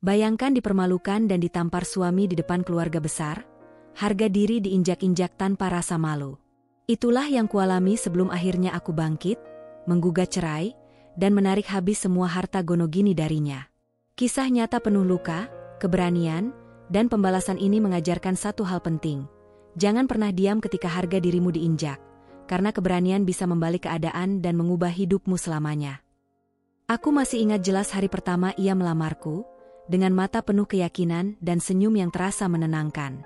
Bayangkan dipermalukan dan ditampar suami di depan keluarga besar, harga diri diinjak-injak tanpa rasa malu. Itulah yang kualami sebelum akhirnya aku bangkit, menggugat cerai, dan menarik habis semua harta Gonogini darinya. Kisah nyata penuh luka, keberanian, dan pembalasan ini mengajarkan satu hal penting. Jangan pernah diam ketika harga dirimu diinjak, karena keberanian bisa membalik keadaan dan mengubah hidupmu selamanya. Aku masih ingat jelas hari pertama ia melamarku, dengan mata penuh keyakinan dan senyum yang terasa menenangkan.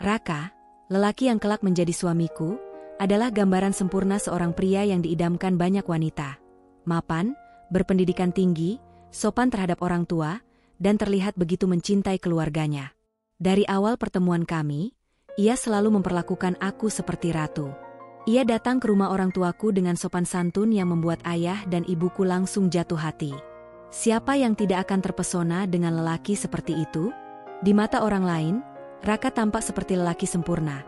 Raka, lelaki yang kelak menjadi suamiku, adalah gambaran sempurna seorang pria yang diidamkan banyak wanita. Mapan, berpendidikan tinggi, sopan terhadap orang tua, dan terlihat begitu mencintai keluarganya. Dari awal pertemuan kami, ia selalu memperlakukan aku seperti ratu. Ia datang ke rumah orang tuaku dengan sopan santun yang membuat ayah dan ibuku langsung jatuh hati. Siapa yang tidak akan terpesona dengan lelaki seperti itu? Di mata orang lain, Raka tampak seperti lelaki sempurna.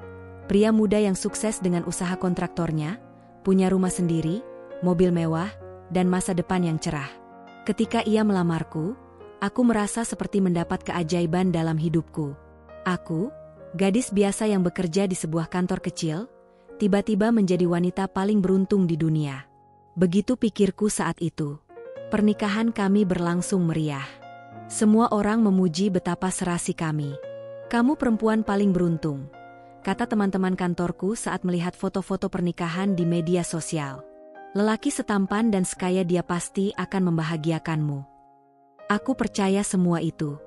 Pria muda yang sukses dengan usaha kontraktornya, punya rumah sendiri, mobil mewah, dan masa depan yang cerah. Ketika ia melamarku, aku merasa seperti mendapat keajaiban dalam hidupku. Aku, gadis biasa yang bekerja di sebuah kantor kecil, tiba-tiba menjadi wanita paling beruntung di dunia. Begitu pikirku saat itu. Pernikahan kami berlangsung meriah. Semua orang memuji betapa serasi kami. "Kamu perempuan paling beruntung," kata teman-teman kantorku saat melihat foto-foto pernikahan di media sosial. "Lelaki setampan dan sekaya dia pasti akan membahagiakanmu." Aku percaya semua itu.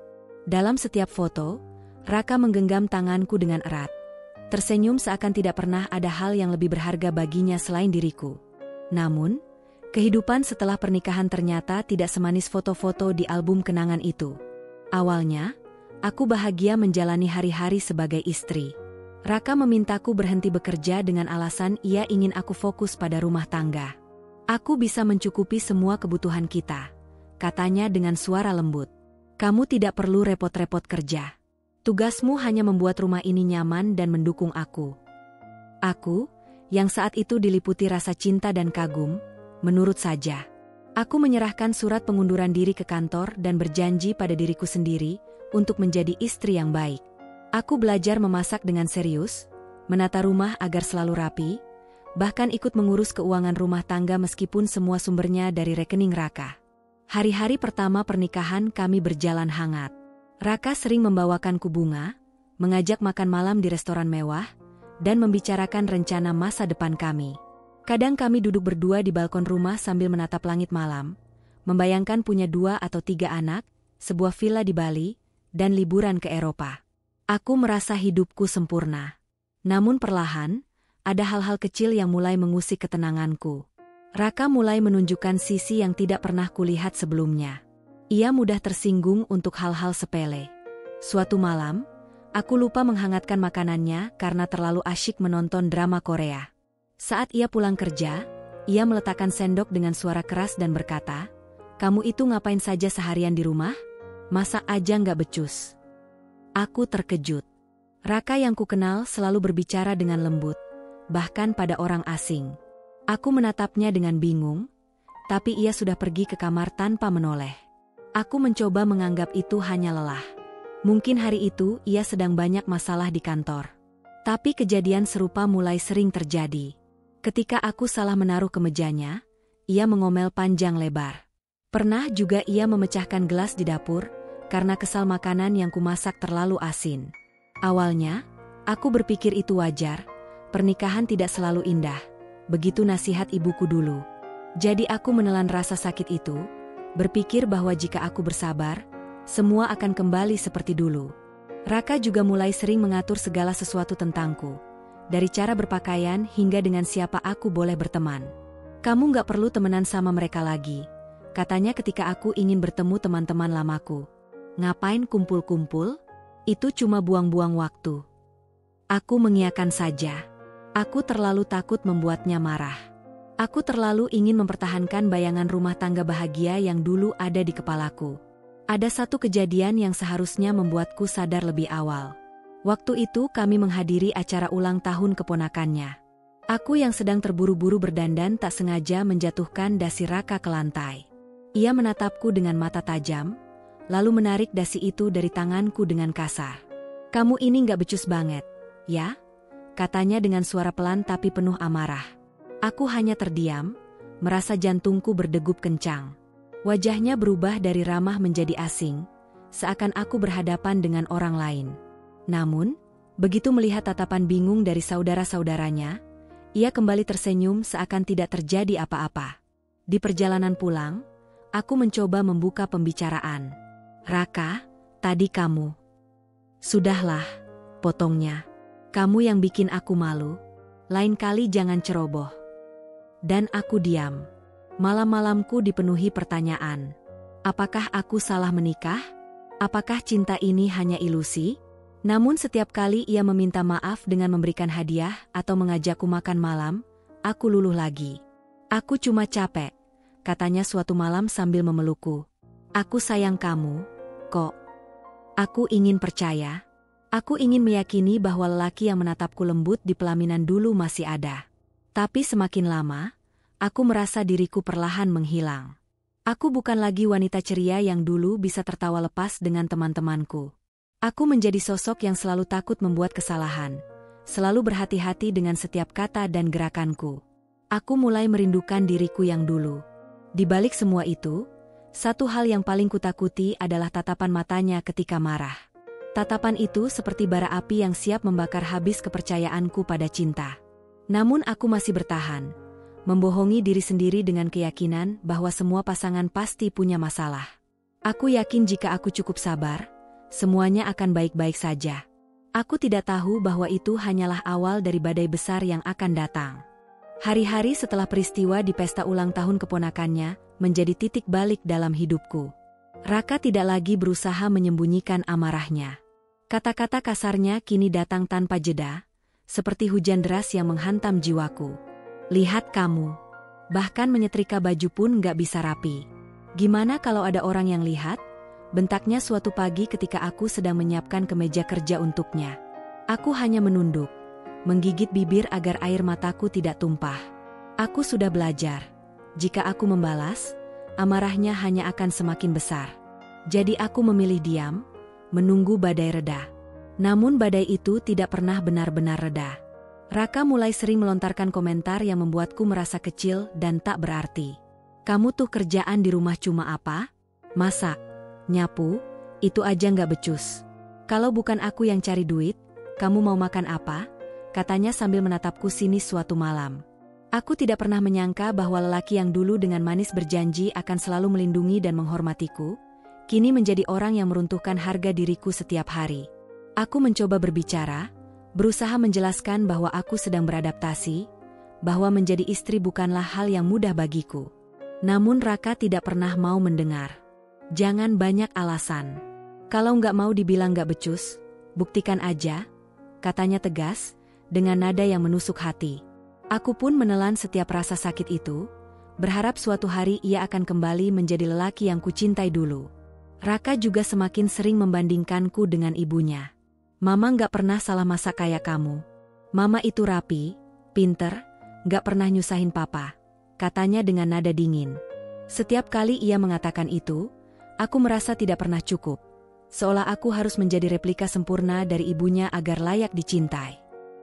Dalam setiap foto, Raka menggenggam tanganku dengan erat. Tersenyum seakan tidak pernah ada hal yang lebih berharga baginya selain diriku. Namun, kehidupan setelah pernikahan ternyata tidak semanis foto-foto di album kenangan itu. Awalnya, aku bahagia menjalani hari-hari sebagai istri. Raka memintaku berhenti bekerja dengan alasan ia ingin aku fokus pada rumah tangga. "Aku bisa mencukupi semua kebutuhan kita," katanya dengan suara lembut. "Kamu tidak perlu repot-repot kerja. Tugasmu hanya membuat rumah ini nyaman dan mendukung aku." Aku, yang saat itu diliputi rasa cinta dan kagum, menurut saja. Aku menyerahkan surat pengunduran diri ke kantor dan berjanji pada diriku sendiri untuk menjadi istri yang baik. Aku belajar memasak dengan serius, menata rumah agar selalu rapi, bahkan ikut mengurus keuangan rumah tangga meskipun semua sumbernya dari rekening Raka. Hari-hari pertama pernikahan kami berjalan hangat. Raka sering membawakanku bunga, mengajak makan malam di restoran mewah, dan membicarakan rencana masa depan kami. Kadang kami duduk berdua di balkon rumah sambil menatap langit malam, membayangkan punya 2 atau 3 anak, sebuah villa di Bali, dan liburan ke Eropa. Aku merasa hidupku sempurna. Namun perlahan, ada hal-hal kecil yang mulai mengusik ketenanganku. Raka mulai menunjukkan sisi yang tidak pernah kulihat sebelumnya. Ia mudah tersinggung untuk hal-hal sepele. Suatu malam, aku lupa menghangatkan makanannya karena terlalu asyik menonton drama Korea. Saat ia pulang kerja, ia meletakkan sendok dengan suara keras dan berkata, "Kamu itu ngapain saja seharian di rumah? Masak aja nggak becus." Aku terkejut. Raka yang kukenal selalu berbicara dengan lembut, bahkan pada orang asing. Aku menatapnya dengan bingung, tapi ia sudah pergi ke kamar tanpa menoleh. Aku mencoba menganggap itu hanya lelah. Mungkin hari itu ia sedang banyak masalah di kantor. Tapi kejadian serupa mulai sering terjadi. Ketika aku salah menaruh kemejanya, ia mengomel panjang lebar. Pernah juga ia memecahkan gelas di dapur, karena kesal makanan yang kumasak terlalu asin. Awalnya, aku berpikir itu wajar, pernikahan tidak selalu indah, begitu nasihat ibuku dulu. Jadi aku menelan rasa sakit itu, berpikir bahwa jika aku bersabar, semua akan kembali seperti dulu. Raka juga mulai sering mengatur segala sesuatu tentangku, dari cara berpakaian hingga dengan siapa aku boleh berteman. "Kamu gak perlu temenan sama mereka lagi," katanya ketika aku ingin bertemu teman-teman lamaku. "Ngapain kumpul-kumpul? Itu cuma buang-buang waktu." Aku mengiyakan saja. Aku terlalu takut membuatnya marah. Aku terlalu ingin mempertahankan bayangan rumah tangga bahagia yang dulu ada di kepalaku. Ada satu kejadian yang seharusnya membuatku sadar lebih awal. Waktu itu kami menghadiri acara ulang tahun keponakannya. Aku yang sedang terburu-buru berdandan tak sengaja menjatuhkan dasi Raka ke lantai. Ia menatapku dengan mata tajam, lalu menarik dasi itu dari tanganku dengan kasar. "Kamu ini nggak becus banget, ya?" katanya dengan suara pelan tapi penuh amarah. Aku hanya terdiam, merasa jantungku berdegup kencang. Wajahnya berubah dari ramah menjadi asing, seakan aku berhadapan dengan orang lain. Namun, begitu melihat tatapan bingung dari saudara-saudaranya, ia kembali tersenyum seakan tidak terjadi apa-apa. Di perjalanan pulang, aku mencoba membuka pembicaraan. "Raka, tadi kamu..." "Sudahlah," potongnya. "Kamu yang bikin aku malu. Lain kali jangan ceroboh." Dan aku diam. Malam-malamku dipenuhi pertanyaan. Apakah aku salah menikah? Apakah cinta ini hanya ilusi? Namun setiap kali ia meminta maaf dengan memberikan hadiah atau mengajakku makan malam, aku luluh lagi. "Aku cuma capek," katanya suatu malam sambil memelukku. "Aku sayang kamu, kok. Aku ingin percaya. Aku ingin meyakini bahwa lelaki yang menatapku lembut di pelaminan dulu masih ada. Tapi semakin lama, aku merasa diriku perlahan menghilang. Aku bukan lagi wanita ceria yang dulu bisa tertawa lepas dengan teman-temanku. Aku menjadi sosok yang selalu takut membuat kesalahan, selalu berhati-hati dengan setiap kata dan gerakanku. Aku mulai merindukan diriku yang dulu. Di balik semua itu, satu hal yang paling kutakuti adalah tatapan matanya ketika marah. Tatapan itu seperti bara api yang siap membakar habis kepercayaanku pada cinta. Namun aku masih bertahan, membohongi diri sendiri dengan keyakinan bahwa semua pasangan pasti punya masalah. Aku yakin jika aku cukup sabar, semuanya akan baik-baik saja. Aku tidak tahu bahwa itu hanyalah awal dari badai besar yang akan datang. Hari-hari setelah peristiwa di pesta ulang tahun keponakannya menjadi titik balik dalam hidupku. Raka tidak lagi berusaha menyembunyikan amarahnya. Kata-kata kasarnya kini datang tanpa jeda, seperti hujan deras yang menghantam jiwaku. "Lihat kamu, bahkan menyetrika baju pun nggak bisa rapi. Gimana kalau ada orang yang lihat?" bentaknya suatu pagi ketika aku sedang menyiapkan kemeja kerja untuknya. Aku hanya menunduk, menggigit bibir agar air mataku tidak tumpah. Aku sudah belajar, jika aku membalas, amarahnya hanya akan semakin besar. Jadi aku memilih diam, menunggu badai reda. Namun badai itu tidak pernah benar-benar reda. Raka mulai sering melontarkan komentar yang membuatku merasa kecil dan tak berarti. "Kamu tuh kerjaan di rumah cuma apa? Masak, nyapu, itu aja nggak becus. Kalau bukan aku yang cari duit, kamu mau makan apa?" katanya sambil menatapku sinis suatu malam. Aku tidak pernah menyangka bahwa lelaki yang dulu dengan manis berjanji akan selalu melindungi dan menghormatiku, kini menjadi orang yang meruntuhkan harga diriku setiap hari. Aku mencoba berbicara, berusaha menjelaskan bahwa aku sedang beradaptasi, bahwa menjadi istri bukanlah hal yang mudah bagiku. Namun Raka tidak pernah mau mendengar. "Jangan banyak alasan. Kalau nggak mau dibilang nggak becus, buktikan aja," katanya tegas, dengan nada yang menusuk hati. Aku pun menelan setiap rasa sakit itu, berharap suatu hari ia akan kembali menjadi lelaki yang kucintai dulu. Raka juga semakin sering membandingkanku dengan ibunya. "Mama nggak pernah salah masak kayak kamu. Mama itu rapi, pinter, nggak pernah nyusahin papa," katanya dengan nada dingin. Setiap kali ia mengatakan itu, aku merasa tidak pernah cukup, seolah aku harus menjadi replika sempurna dari ibunya agar layak dicintai.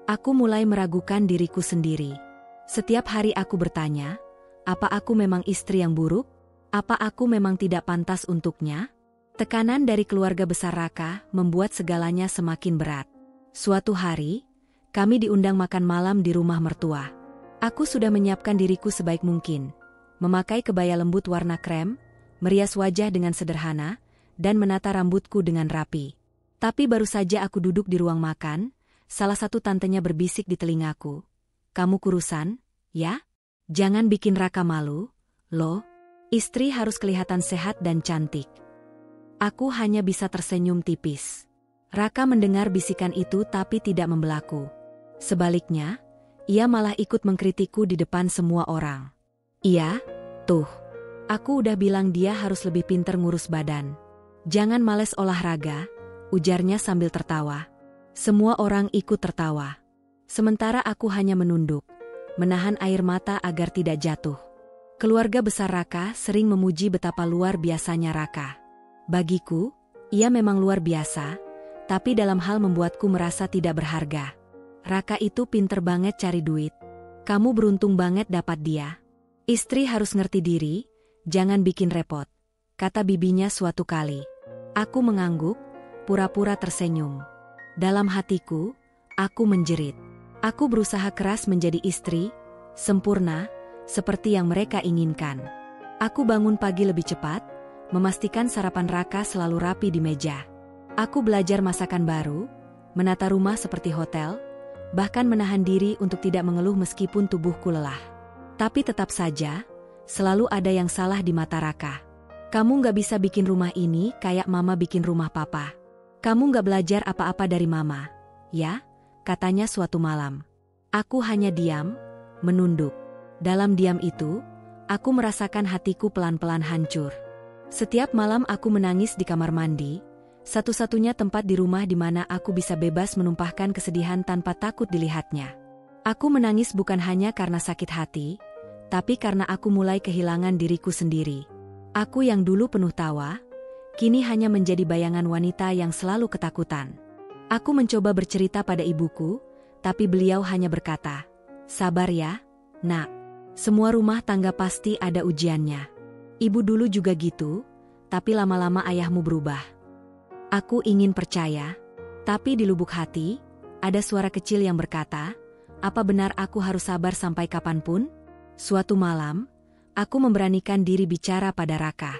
Aku mulai meragukan diriku sendiri. Setiap hari aku bertanya, apa aku memang istri yang buruk? Apa aku memang tidak pantas untuknya? Tekanan dari keluarga besar Raka membuat segalanya semakin berat. Suatu hari, kami diundang makan malam di rumah mertua. Aku sudah menyiapkan diriku sebaik mungkin, memakai kebaya lembut warna krem, merias wajah dengan sederhana, dan menata rambutku dengan rapi. Tapi baru saja aku duduk di ruang makan, salah satu tantenya berbisik di telingaku. "Kamu kurusan, ya? Jangan bikin Raka malu, loh. Istri harus kelihatan sehat dan cantik." Aku hanya bisa tersenyum tipis. Raka mendengar bisikan itu tapi tidak membelaku. Sebaliknya, ia malah ikut mengkritikku di depan semua orang. "Iya, tuh. Aku udah bilang dia harus lebih pinter ngurus badan. Jangan males olahraga," ujarnya sambil tertawa. Semua orang ikut tertawa. Sementara aku hanya menunduk, menahan air mata agar tidak jatuh. Keluarga besar Raka sering memuji betapa luar biasanya Raka. Bagiku, ia memang luar biasa, tapi dalam hal membuatku merasa tidak berharga. Raka itu pinter banget cari duit. Kamu beruntung banget dapat dia. Istri harus ngerti diri, jangan bikin repot, kata bibinya suatu kali. Aku mengangguk, pura-pura tersenyum. Dalam hatiku, aku menjerit. Aku berusaha keras menjadi istri, sempurna, seperti yang mereka inginkan. Aku bangun pagi lebih cepat, memastikan sarapan Raka selalu rapi di meja. Aku belajar masakan baru, menata rumah seperti hotel, bahkan menahan diri untuk tidak mengeluh meskipun tubuhku lelah. Tapi tetap saja, selalu ada yang salah di mata Raka. Kamu gak bisa bikin rumah ini kayak mama bikin rumah papa. Kamu gak belajar apa-apa dari mama, ya? Katanya suatu malam. Aku hanya diam, menunduk. Dalam diam itu, aku merasakan hatiku pelan-pelan hancur. Setiap malam aku menangis di kamar mandi, satu-satunya tempat di rumah di mana aku bisa bebas menumpahkan kesedihan tanpa takut dilihatnya. Aku menangis bukan hanya karena sakit hati, tapi karena aku mulai kehilangan diriku sendiri. Aku yang dulu penuh tawa, kini hanya menjadi bayangan wanita yang selalu ketakutan. Aku mencoba bercerita pada ibuku, tapi beliau hanya berkata, "Sabar ya, nak. Semua rumah tangga pasti ada ujiannya. Ibu dulu juga gitu, tapi lama-lama ayahmu berubah." Aku ingin percaya, tapi di lubuk hati, ada suara kecil yang berkata, "Apa benar aku harus sabar sampai kapanpun?" Suatu malam, aku memberanikan diri bicara pada Raka.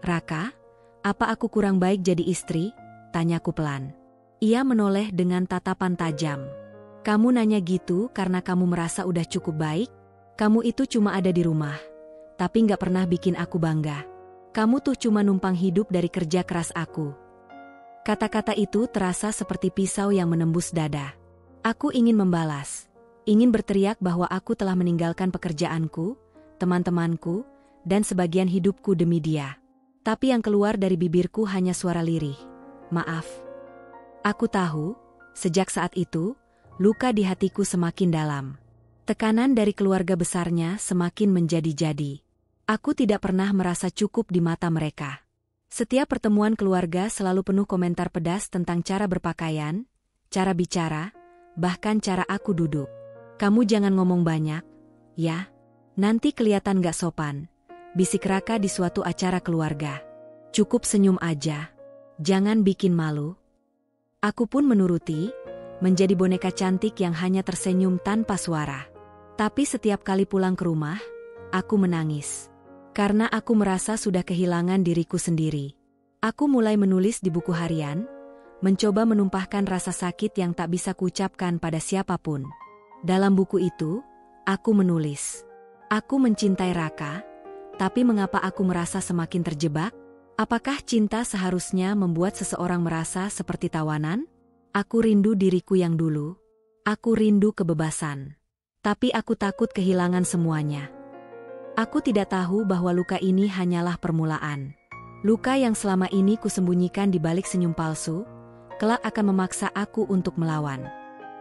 "Raka, apa aku kurang baik jadi istri?" tanyaku pelan. Ia menoleh dengan tatapan tajam. "Kamu nanya gitu karena kamu merasa udah cukup baik? Kamu itu cuma ada di rumah, tapi gak pernah bikin aku bangga. Kamu tuh cuma numpang hidup dari kerja keras aku." Kata-kata itu terasa seperti pisau yang menembus dada. Aku ingin membalas, ingin berteriak bahwa aku telah meninggalkan pekerjaanku, teman-temanku, dan sebagian hidupku demi dia. Tapi yang keluar dari bibirku hanya suara lirih. "Maaf." Aku tahu, sejak saat itu, luka di hatiku semakin dalam. Tekanan dari keluarga besarnya semakin menjadi-jadi. Aku tidak pernah merasa cukup di mata mereka. Setiap pertemuan keluarga selalu penuh komentar pedas tentang cara berpakaian, cara bicara, bahkan cara aku duduk. "Kamu jangan ngomong banyak, ya? Nanti kelihatan gak sopan," bisik Raka di suatu acara keluarga. "Cukup senyum aja. Jangan bikin malu." Aku pun menuruti, menjadi boneka cantik yang hanya tersenyum tanpa suara. Tapi setiap kali pulang ke rumah, aku menangis. Karena aku merasa sudah kehilangan diriku sendiri. Aku mulai menulis di buku harian, mencoba menumpahkan rasa sakit yang tak bisa kuucapkan pada siapapun. Dalam buku itu, aku menulis, "Aku mencintai Raka, tapi mengapa aku merasa semakin terjebak? Apakah cinta seharusnya membuat seseorang merasa seperti tawanan? Aku rindu diriku yang dulu. Aku rindu kebebasan. Tapi aku takut kehilangan semuanya." Aku tidak tahu bahwa luka ini hanyalah permulaan. Luka yang selama ini kusembunyikan di balik senyum palsu, kelak akan memaksa aku untuk melawan.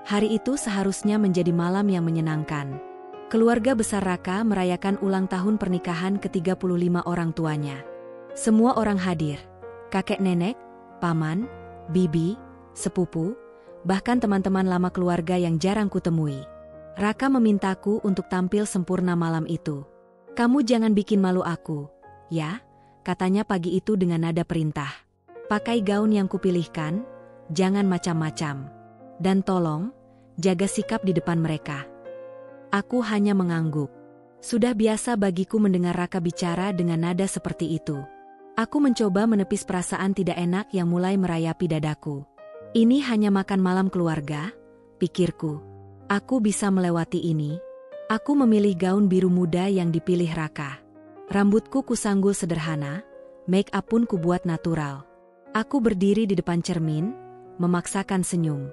Hari itu seharusnya menjadi malam yang menyenangkan. Keluarga besar Raka merayakan ulang tahun pernikahan ke-35 orang tuanya. Semua orang hadir. Kakek nenek, paman, bibi, sepupu, bahkan teman-teman lama keluarga yang jarang kutemui. Raka memintaku untuk tampil sempurna malam itu. "Kamu jangan bikin malu aku, ya?" katanya pagi itu dengan nada perintah. "Pakai gaun yang kupilihkan, jangan macam-macam. Dan tolong, jaga sikap di depan mereka." Aku hanya mengangguk. Sudah biasa bagiku mendengar Raka bicara dengan nada seperti itu. Aku mencoba menepis perasaan tidak enak yang mulai merayapi dadaku. Ini hanya makan malam keluarga, pikirku. Aku bisa melewati ini. Aku memilih gaun biru muda yang dipilih Raka. Rambutku kusanggul sederhana, make up pun kubuat natural. Aku berdiri di depan cermin, memaksakan senyum.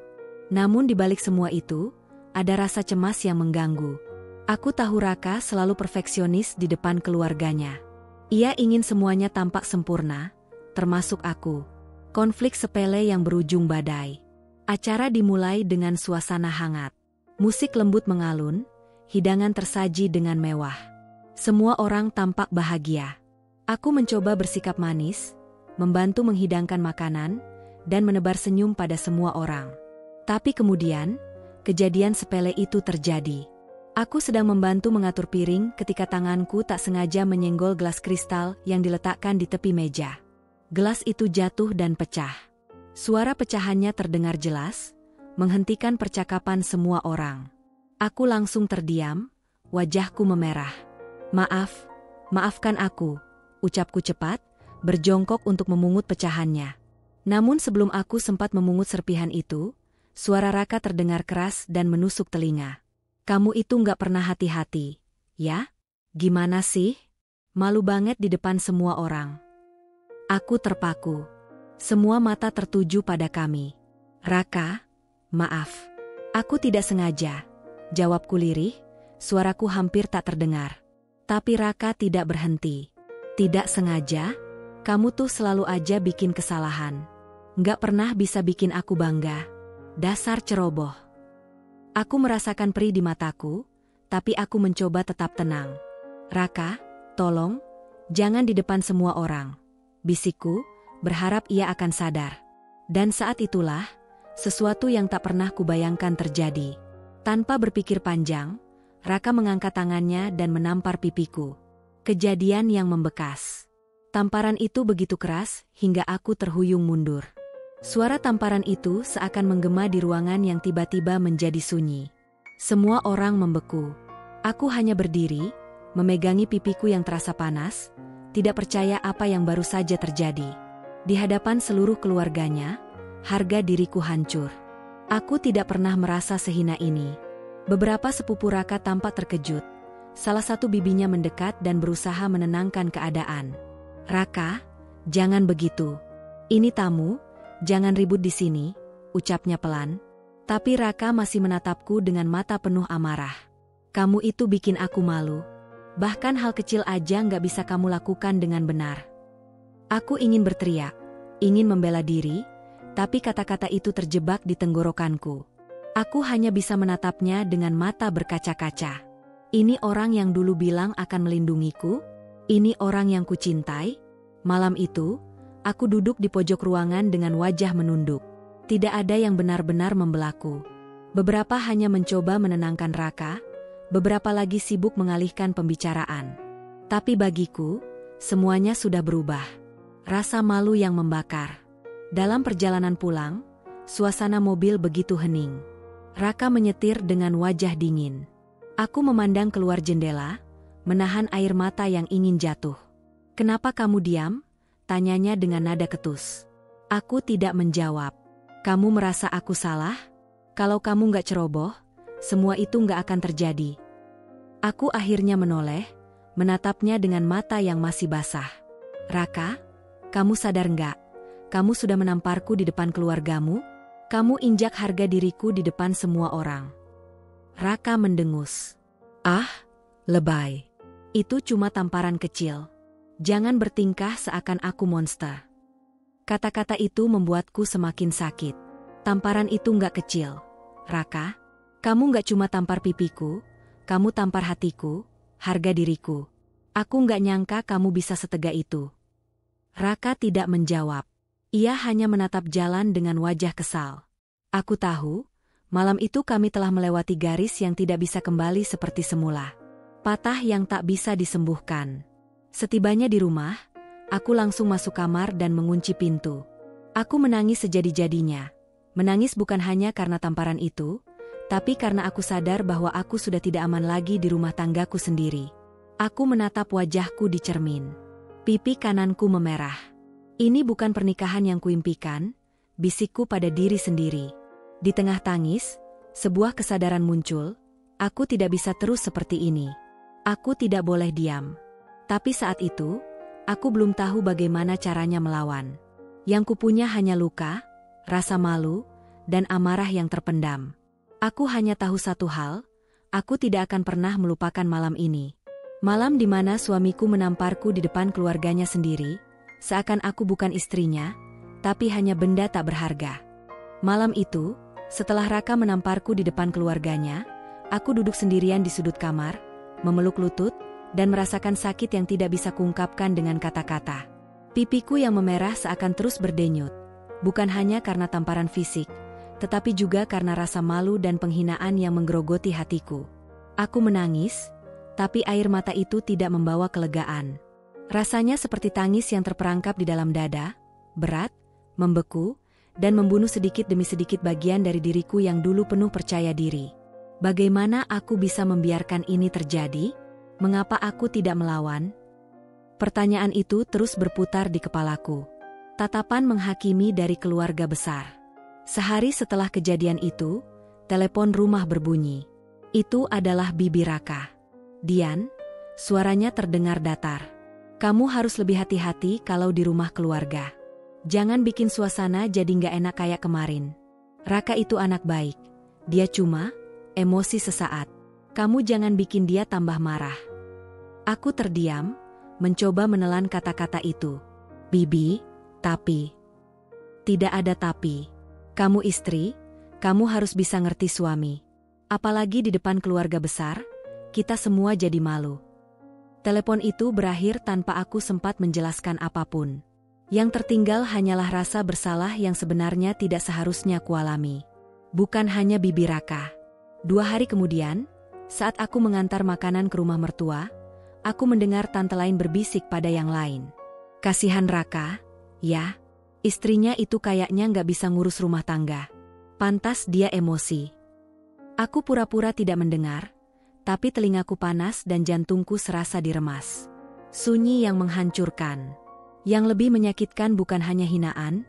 Namun di balik semua itu, ada rasa cemas yang mengganggu. Aku tahu Raka selalu perfeksionis di depan keluarganya. Ia ingin semuanya tampak sempurna, termasuk aku. Konflik sepele yang berujung badai. Acara dimulai dengan suasana hangat. Musik lembut mengalun, hidangan tersaji dengan mewah. Semua orang tampak bahagia. Aku mencoba bersikap manis, membantu menghidangkan makanan, dan menebar senyum pada semua orang. Tapi kemudian, kejadian sepele itu terjadi. Aku sedang membantu mengatur piring ketika tanganku tak sengaja menyenggol gelas kristal yang diletakkan di tepi meja. Gelas itu jatuh dan pecah. Suara pecahannya terdengar jelas, menghentikan percakapan semua orang. Aku langsung terdiam, wajahku memerah. Maafkan aku, ucapku cepat, berjongkok untuk memungut pecahannya. Namun sebelum aku sempat memungut serpihan itu, suara Raka terdengar keras dan menusuk telinga. Kamu itu nggak pernah hati-hati, ya? Gimana sih? Malu banget di depan semua orang. Aku terpaku. Semua mata tertuju pada kami. Raka, maaf. Aku tidak sengaja, jawabku lirih, suaraku hampir tak terdengar. Tapi Raka tidak berhenti. Tidak sengaja? Kamu tuh selalu aja bikin kesalahan. Nggak pernah bisa bikin aku bangga. Dasar ceroboh. Aku merasakan perih di mataku, tapi aku mencoba tetap tenang. Raka, tolong, jangan di depan semua orang. Bisikku, berharap ia akan sadar. Dan saat itulah, sesuatu yang tak pernah kubayangkan terjadi. Tanpa berpikir panjang, Raka mengangkat tangannya dan menampar pipiku. Kejadian yang membekas. Tamparan itu begitu keras hingga aku terhuyung mundur. Suara tamparan itu seakan menggema di ruangan yang tiba-tiba menjadi sunyi. Semua orang membeku. Aku hanya berdiri, memegangi pipiku yang terasa panas, tidak percaya apa yang baru saja terjadi. Di hadapan seluruh keluarganya, harga diriku hancur. Aku tidak pernah merasa sehina ini. Beberapa sepupu Raka tampak terkejut. Salah satu bibinya mendekat dan berusaha menenangkan keadaan. Raka, jangan begitu. Ini tamu, jangan ribut di sini, ucapnya pelan. Tapi Raka masih menatapku dengan mata penuh amarah. Kamu itu bikin aku malu. Bahkan hal kecil aja nggak bisa kamu lakukan dengan benar. Aku ingin berteriak, ingin membela diri, tapi kata-kata itu terjebak di tenggorokanku. Aku hanya bisa menatapnya dengan mata berkaca-kaca. Ini orang yang dulu bilang akan melindungiku? Ini orang yang kucintai? Malam itu, aku duduk di pojok ruangan dengan wajah menunduk. Tidak ada yang benar-benar membelaku. Beberapa hanya mencoba menenangkan Raka, beberapa lagi sibuk mengalihkan pembicaraan. Tapi bagiku, semuanya sudah berubah. Rasa malu yang membakar. Dalam perjalanan pulang, suasana mobil begitu hening. Raka menyetir dengan wajah dingin. Aku memandang keluar jendela, menahan air mata yang ingin jatuh. Kenapa kamu diam? Tanyanya dengan nada ketus. Aku tidak menjawab. Kamu merasa aku salah? Kalau kamu nggak ceroboh, semua itu nggak akan terjadi. Aku akhirnya menoleh, menatapnya dengan mata yang masih basah. Raka, kamu sadar nggak? Kamu sudah menamparku di depan keluargamu? Kamu injak harga diriku di depan semua orang. Raka mendengus. Ah, lebay. Itu cuma tamparan kecil. Jangan bertingkah seakan aku monster. Kata-kata itu membuatku semakin sakit. Tamparan itu nggak kecil. Raka, kamu nggak cuma tampar pipiku, kamu tampar hatiku, harga diriku. Aku nggak nyangka kamu bisa setega itu. Raka tidak menjawab. Ia hanya menatap jalan dengan wajah kesal. Aku tahu, malam itu kami telah melewati garis yang tidak bisa kembali seperti semula. Patah yang tak bisa disembuhkan. Setibanya di rumah, aku langsung masuk kamar dan mengunci pintu. Aku menangis sejadi-jadinya. Menangis bukan hanya karena tamparan itu, tapi karena aku sadar bahwa aku sudah tidak aman lagi di rumah tanggaku sendiri. Aku menatap wajahku di cermin. Pipi kananku memerah. Ini bukan pernikahan yang kuimpikan, bisikku pada diri sendiri. Di tengah tangis, sebuah kesadaran muncul, aku tidak bisa terus seperti ini. Aku tidak boleh diam. Tapi saat itu, aku belum tahu bagaimana caranya melawan. Yang kupunya hanya luka, rasa malu, dan amarah yang terpendam. Aku hanya tahu satu hal, aku tidak akan pernah melupakan malam ini. Malam di mana suamiku menamparku di depan keluarganya sendiri, seakan aku bukan istrinya, tapi hanya benda tak berharga. Malam itu, setelah Raka menamparku di depan keluarganya, aku duduk sendirian di sudut kamar, memeluk lutut, dan merasakan sakit yang tidak bisa kuungkapkan dengan kata-kata. Pipiku yang memerah seakan terus berdenyut, bukan hanya karena tamparan fisik, tetapi juga karena rasa malu dan penghinaan yang menggerogoti hatiku. Aku menangis, tapi air mata itu tidak membawa kelegaan. Rasanya seperti tangis yang terperangkap di dalam dada, berat, membeku, dan membunuh sedikit demi sedikit bagian dari diriku yang dulu penuh percaya diri. Bagaimana aku bisa membiarkan ini terjadi? Mengapa aku tidak melawan? Pertanyaan itu terus berputar di kepalaku. Tatapan menghakimi dari keluarga besar. Sehari setelah kejadian itu, telepon rumah berbunyi. Itu adalah Bibi Raka. "Dian," suaranya terdengar datar. "Kamu harus lebih hati-hati kalau di rumah keluarga. Jangan bikin suasana jadi nggak enak kayak kemarin. Raka itu anak baik. Dia cuma emosi sesaat. Kamu jangan bikin dia tambah marah." Aku terdiam, mencoba menelan kata-kata itu. "Bibi, tapi..." "Tidak ada tapi. Kamu istri, kamu harus bisa ngerti suami. Apalagi di depan keluarga besar, kita semua jadi malu." Telepon itu berakhir tanpa aku sempat menjelaskan apapun. Yang tertinggal hanyalah rasa bersalah yang sebenarnya tidak seharusnya kualami. Bukan hanya Bibi Raka. 2 hari kemudian, saat aku mengantar makanan ke rumah mertua, aku mendengar tante lain berbisik pada yang lain. "Kasihan Raka, ya. Istrinya itu kayaknya nggak bisa ngurus rumah tangga. Pantas dia emosi." Aku pura-pura tidak mendengar, tapi telingaku panas dan jantungku serasa diremas. Sunyi yang menghancurkan. Yang lebih menyakitkan bukan hanya hinaan,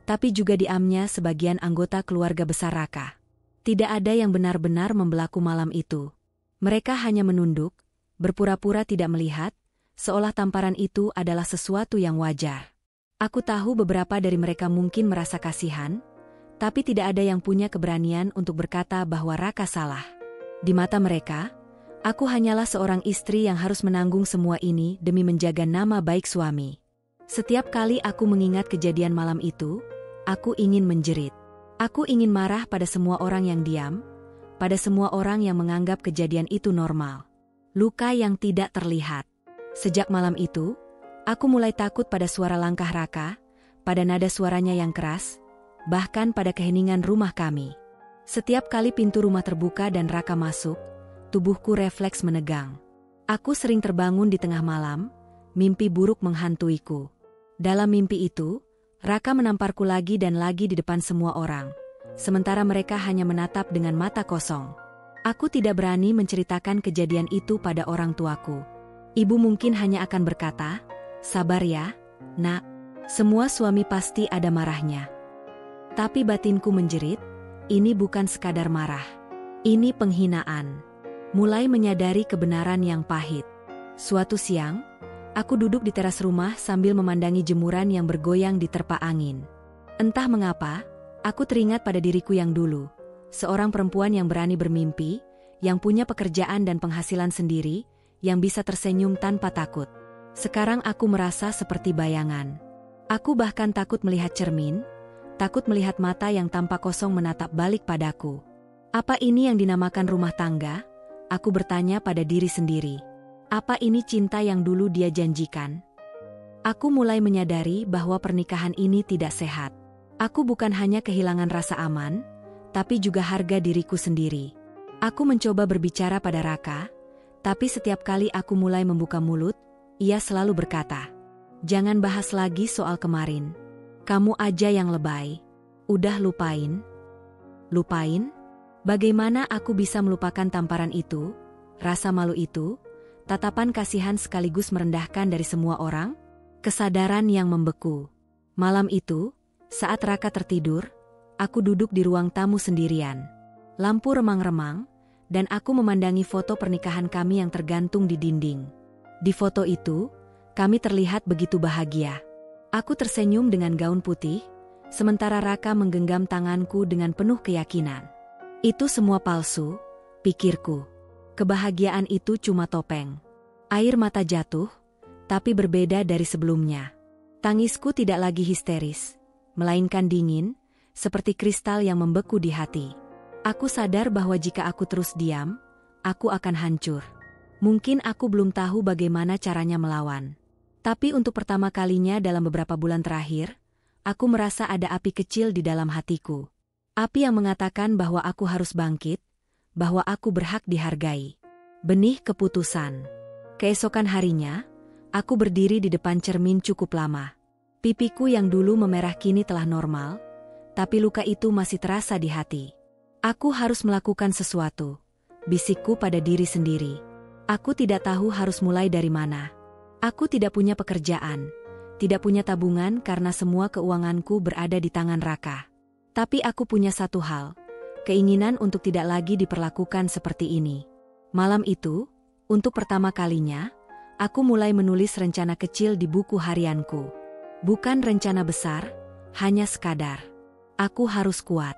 tapi juga diamnya sebagian anggota keluarga besar Raka. Tidak ada yang benar-benar membelaku malam itu. Mereka hanya menunduk, berpura-pura tidak melihat, seolah tamparan itu adalah sesuatu yang wajar. Aku tahu beberapa dari mereka mungkin merasa kasihan, tapi tidak ada yang punya keberanian untuk berkata bahwa Raka salah. Di mata mereka, aku hanyalah seorang istri yang harus menanggung semua ini demi menjaga nama baik suami. Setiap kali aku mengingat kejadian malam itu, aku ingin menjerit. Aku ingin marah pada semua orang yang diam, pada semua orang yang menganggap kejadian itu normal. Luka yang tidak terlihat. Sejak malam itu, aku mulai takut pada suara langkah Raka, pada nada suaranya yang keras, bahkan pada keheningan rumah kami. Setiap kali pintu rumah terbuka dan Raka masuk, tubuhku refleks menegang. Aku sering terbangun di tengah malam, mimpi buruk menghantuiku. Dalam mimpi itu, Raka menamparku lagi dan lagi di depan semua orang, sementara mereka hanya menatap dengan mata kosong. Aku tidak berani menceritakan kejadian itu pada orang tuaku. Ibu mungkin hanya akan berkata, "Sabar ya, nak. Semua suami pasti ada marahnya." Tapi batinku menjerit, ini bukan sekadar marah. Ini penghinaan. Mulai menyadari kebenaran yang pahit. Suatu siang, aku duduk di teras rumah sambil memandangi jemuran yang bergoyang di terpa angin. Entah mengapa, aku teringat pada diriku yang dulu. Seorang perempuan yang berani bermimpi, yang punya pekerjaan dan penghasilan sendiri, yang bisa tersenyum tanpa takut. Sekarang aku merasa seperti bayangan. Aku bahkan takut melihat cermin, takut melihat mata yang tampak kosong menatap balik padaku. Apa ini yang dinamakan rumah tangga? Aku bertanya pada diri sendiri. Apa ini cinta yang dulu dia janjikan? Aku mulai menyadari bahwa pernikahan ini tidak sehat. Aku bukan hanya kehilangan rasa aman, tapi juga harga diriku sendiri. Aku mencoba berbicara pada Raka, tapi setiap kali aku mulai membuka mulut, ia selalu berkata, "Jangan bahas lagi soal kemarin. Kamu aja yang lebay. Udah lupain." Lupain? Bagaimana aku bisa melupakan tamparan itu, rasa malu itu, tatapan kasihan sekaligus merendahkan dari semua orang? Kesadaran yang membeku. Malam itu, saat Raka tertidur, aku duduk di ruang tamu sendirian. Lampu remang-remang, dan aku memandangi foto pernikahan kami yang tergantung di dinding. Di foto itu, kami terlihat begitu bahagia. Aku tersenyum dengan gaun putih, sementara Raka menggenggam tanganku dengan penuh keyakinan. Itu semua palsu, pikirku. Kebahagiaan itu cuma topeng. Air mata jatuh, tapi berbeda dari sebelumnya. Tangisku tidak lagi histeris, melainkan dingin, seperti kristal yang membeku di hati. Aku sadar bahwa jika aku terus diam, aku akan hancur. Mungkin aku belum tahu bagaimana caranya melawan. Tapi untuk pertama kalinya dalam beberapa bulan terakhir, aku merasa ada api kecil di dalam hatiku. Api yang mengatakan bahwa aku harus bangkit, bahwa aku berhak dihargai. Benih keputusan. Keesokan harinya, aku berdiri di depan cermin cukup lama. Pipiku yang dulu memerah kini telah normal, tapi luka itu masih terasa di hati. Aku harus melakukan sesuatu, bisikku pada diri sendiri. Aku tidak tahu harus mulai dari mana. Aku tidak punya pekerjaan, tidak punya tabungan karena semua keuanganku berada di tangan Raka. Tapi aku punya satu hal, keinginan untuk tidak lagi diperlakukan seperti ini. Malam itu, untuk pertama kalinya, aku mulai menulis rencana kecil di buku harianku. Bukan rencana besar, hanya sekadar. Aku harus kuat.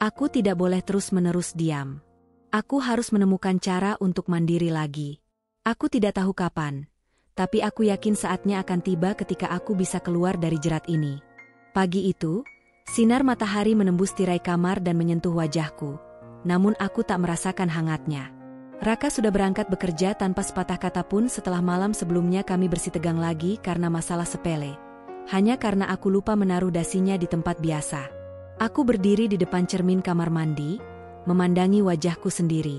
Aku tidak boleh terus-menerus diam. Aku harus menemukan cara untuk mandiri lagi. Aku tidak tahu kapan, tapi aku yakin saatnya akan tiba ketika aku bisa keluar dari jerat ini. Pagi itu, sinar matahari menembus tirai kamar dan menyentuh wajahku, namun aku tak merasakan hangatnya. Raka sudah berangkat bekerja tanpa sepatah kata pun setelah malam sebelumnya kami bersitegang lagi karena masalah sepele. Hanya karena aku lupa menaruh dasinya di tempat biasa. Aku berdiri di depan cermin kamar mandi, memandangi wajahku sendiri.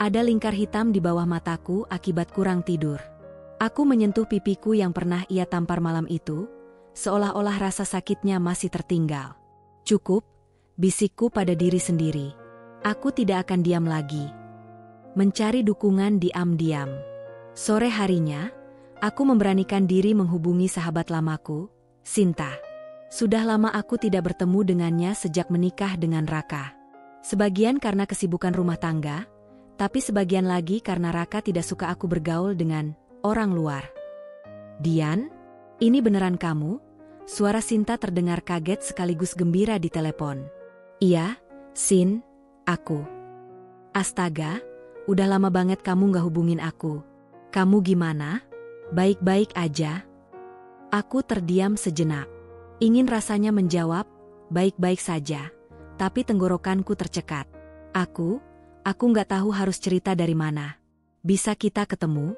Ada lingkar hitam di bawah mataku akibat kurang tidur. Aku menyentuh pipiku yang pernah ia tampar malam itu, seolah-olah rasa sakitnya masih tertinggal. Cukup, bisikku pada diri sendiri. Aku tidak akan diam lagi. Mencari dukungan diam-diam. Sore harinya, aku memberanikan diri menghubungi sahabat lamaku, Sinta. Sudah lama aku tidak bertemu dengannya sejak menikah dengan Raka. Sebagian karena kesibukan rumah tangga, tapi sebagian lagi karena Raka tidak suka aku bergaul dengan orang luar. "Dian, ini beneran kamu?" Suara Sinta terdengar kaget sekaligus gembira di telepon. "Iya, Sin, aku." "Astaga, udah lama banget kamu gak hubungin aku. Kamu gimana? Baik-baik aja?" Aku terdiam sejenak. Ingin rasanya menjawab, baik-baik saja, tapi tenggorokanku tercekat. Aku gak tahu harus cerita dari mana. "Bisa kita ketemu?"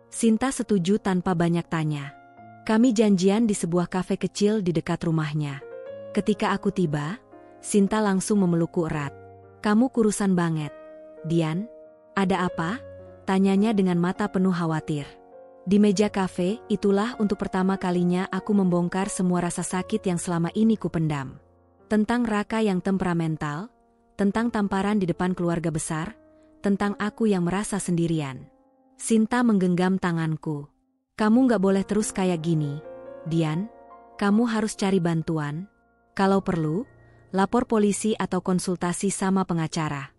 Sinta setuju tanpa banyak tanya. Kami janjian di sebuah kafe kecil di dekat rumahnya. Ketika aku tiba, Sinta langsung memelukku erat. "Kamu kurusan banget, Dian. Ada apa?" tanyanya dengan mata penuh khawatir. Di meja kafe, itulah untuk pertama kalinya aku membongkar semua rasa sakit yang selama ini kupendam. Tentang Raka yang temperamental, tentang tamparan di depan keluarga besar, tentang aku yang merasa sendirian. Sinta menggenggam tanganku. "Kamu gak boleh terus kayak gini, Dian. Kamu harus cari bantuan. Kalau perlu, lapor polisi atau konsultasi sama pengacara."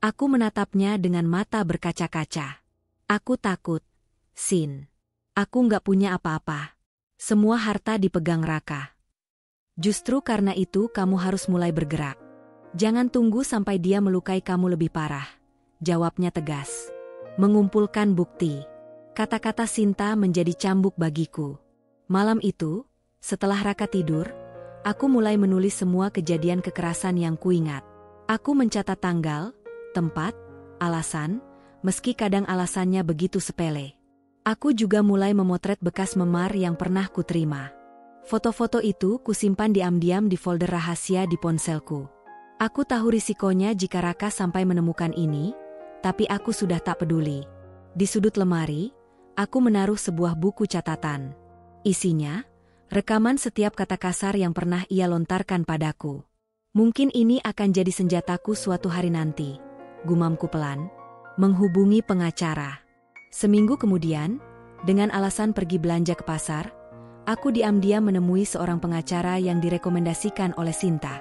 Aku menatapnya dengan mata berkaca-kaca. "Aku takut, Sin. Aku gak punya apa-apa. Semua harta dipegang Raka. Justru karena itu kamu harus mulai bergerak. Jangan tunggu sampai dia melukai kamu lebih parah," jawabnya tegas. "Mengumpulkan bukti." Kata-kata Sinta menjadi cambuk bagiku. Malam itu, setelah Raka tidur, aku mulai menulis semua kejadian kekerasan yang kuingat. Aku mencatat tanggal, tempat, alasan, meski kadang alasannya begitu sepele. Aku juga mulai memotret bekas memar yang pernah kuterima. Foto-foto itu kusimpan diam-diam di folder rahasia di ponselku. Aku tahu risikonya jika Raka sampai menemukan ini, tapi aku sudah tak peduli. Di sudut lemari, aku menaruh sebuah buku catatan. Isinya, rekaman setiap kata kasar yang pernah ia lontarkan padaku. Mungkin ini akan jadi senjataku suatu hari nanti, gumamku pelan. Menghubungi pengacara. Seminggu kemudian, dengan alasan pergi belanja ke pasar, aku diam-diam menemui seorang pengacara yang direkomendasikan oleh Sinta.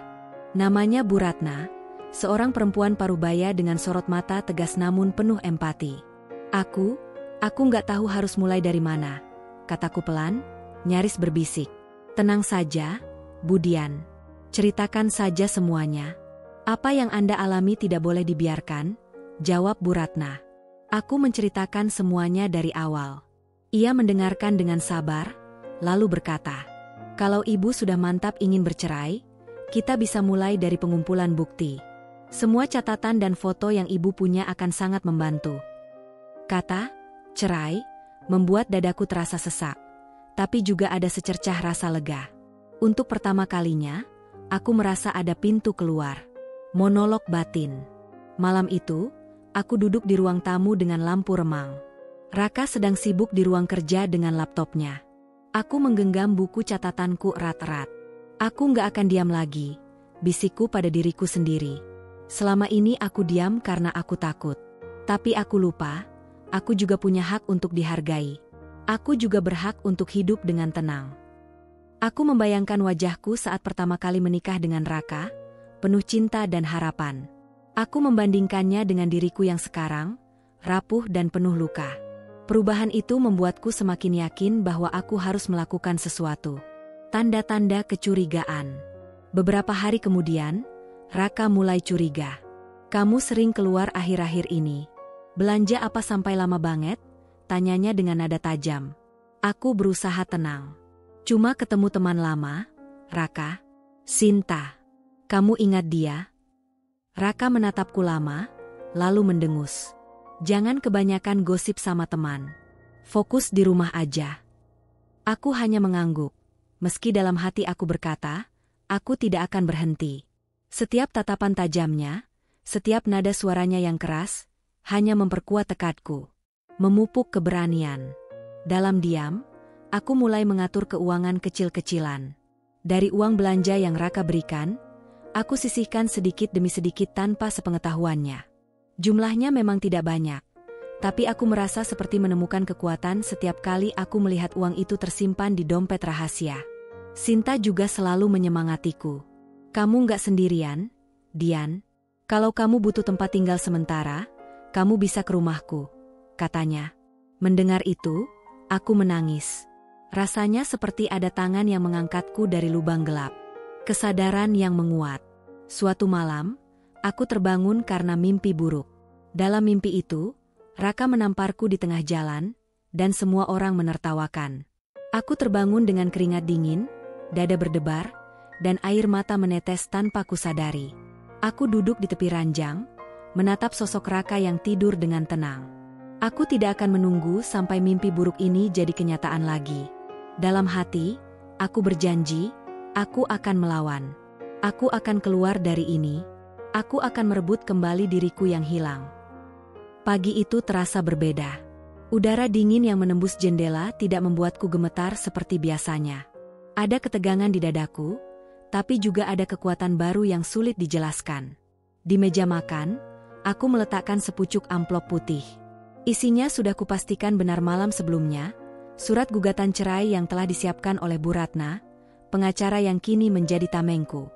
Namanya Bu Ratna, seorang perempuan parubaya dengan sorot mata tegas namun penuh empati. Aku gak tahu harus mulai dari mana," kataku pelan, nyaris berbisik. "Tenang saja, Bu Dian. Ceritakan saja semuanya. Apa yang Anda alami tidak boleh dibiarkan," jawab Bu Ratna. Aku menceritakan semuanya dari awal. Ia mendengarkan dengan sabar, lalu berkata, "Kalau Ibu sudah mantap ingin bercerai, kita bisa mulai dari pengumpulan bukti. Semua catatan dan foto yang Ibu punya akan sangat membantu." Kata cerai membuat dadaku terasa sesak. tapi juga ada secercah rasa lega. Untuk pertama kalinya, aku merasa ada pintu keluar. Monolog batin. Malam itu, aku duduk di ruang tamu dengan lampu remang. Raka sedang sibuk di ruang kerja dengan laptopnya. Aku menggenggam buku catatanku erat-erat. Aku nggak akan diam lagi, bisikku pada diriku sendiri. Selama ini aku diam karena aku takut. Tapi aku lupa, aku juga punya hak untuk dihargai. Aku juga berhak untuk hidup dengan tenang. Aku membayangkan wajahku saat pertama kali menikah dengan Raka, penuh cinta dan harapan. Aku membandingkannya dengan diriku yang sekarang, rapuh dan penuh luka. Perubahan itu membuatku semakin yakin bahwa aku harus melakukan sesuatu. Tanda-tanda kecurigaan. Beberapa hari kemudian, Raka mulai curiga. "Kamu sering keluar akhir-akhir ini. Belanja apa sampai lama banget?" Tanyanya dengan nada tajam. Aku berusaha tenang. "Cuma ketemu teman lama, Raka." "Sinta. Kamu ingat dia?" Raka menatapku lama, lalu mendengus. "Jangan kebanyakan gosip sama teman. Fokus di rumah aja." Aku hanya mengangguk. Meski dalam hati aku berkata, aku tidak akan berhenti. Setiap tatapan tajamnya, setiap nada suaranya yang keras, hanya memperkuat tekadku. Memupuk keberanian. Dalam diam, aku mulai mengatur keuangan kecil-kecilan. Dari uang belanja yang Raka berikan, aku sisihkan sedikit demi sedikit tanpa sepengetahuannya. Jumlahnya memang tidak banyak, tapi aku merasa seperti menemukan kekuatan setiap kali aku melihat uang itu tersimpan di dompet rahasia. Sinta juga selalu menyemangatiku. "Kamu nggak sendirian, Dian. Kalau kamu butuh tempat tinggal sementara, kamu bisa ke rumahku," katanya. Mendengar itu, aku menangis. Rasanya seperti ada tangan yang mengangkatku dari lubang gelap. Kesadaran yang menguat. Suatu malam, aku terbangun karena mimpi buruk. Dalam mimpi itu, Raka menamparku di tengah jalan, dan semua orang menertawakan. Aku terbangun dengan keringat dingin, dada berdebar, dan air mata menetes tanpa kusadari. Aku duduk di tepi ranjang, menatap sosok Raka yang tidur dengan tenang. Aku tidak akan menunggu sampai mimpi buruk ini jadi kenyataan lagi. Dalam hati, aku berjanji, aku akan melawan. Aku akan keluar dari ini. Aku akan merebut kembali diriku yang hilang. Pagi itu terasa berbeda. Udara dingin yang menembus jendela tidak membuatku gemetar seperti biasanya. Ada ketegangan di dadaku, tapi juga ada kekuatan baru yang sulit dijelaskan. Di meja makan, aku meletakkan sepucuk amplop putih. Isinya sudah kupastikan benar malam sebelumnya, surat gugatan cerai yang telah disiapkan oleh Bu Ratna, pengacara yang kini menjadi tamengku.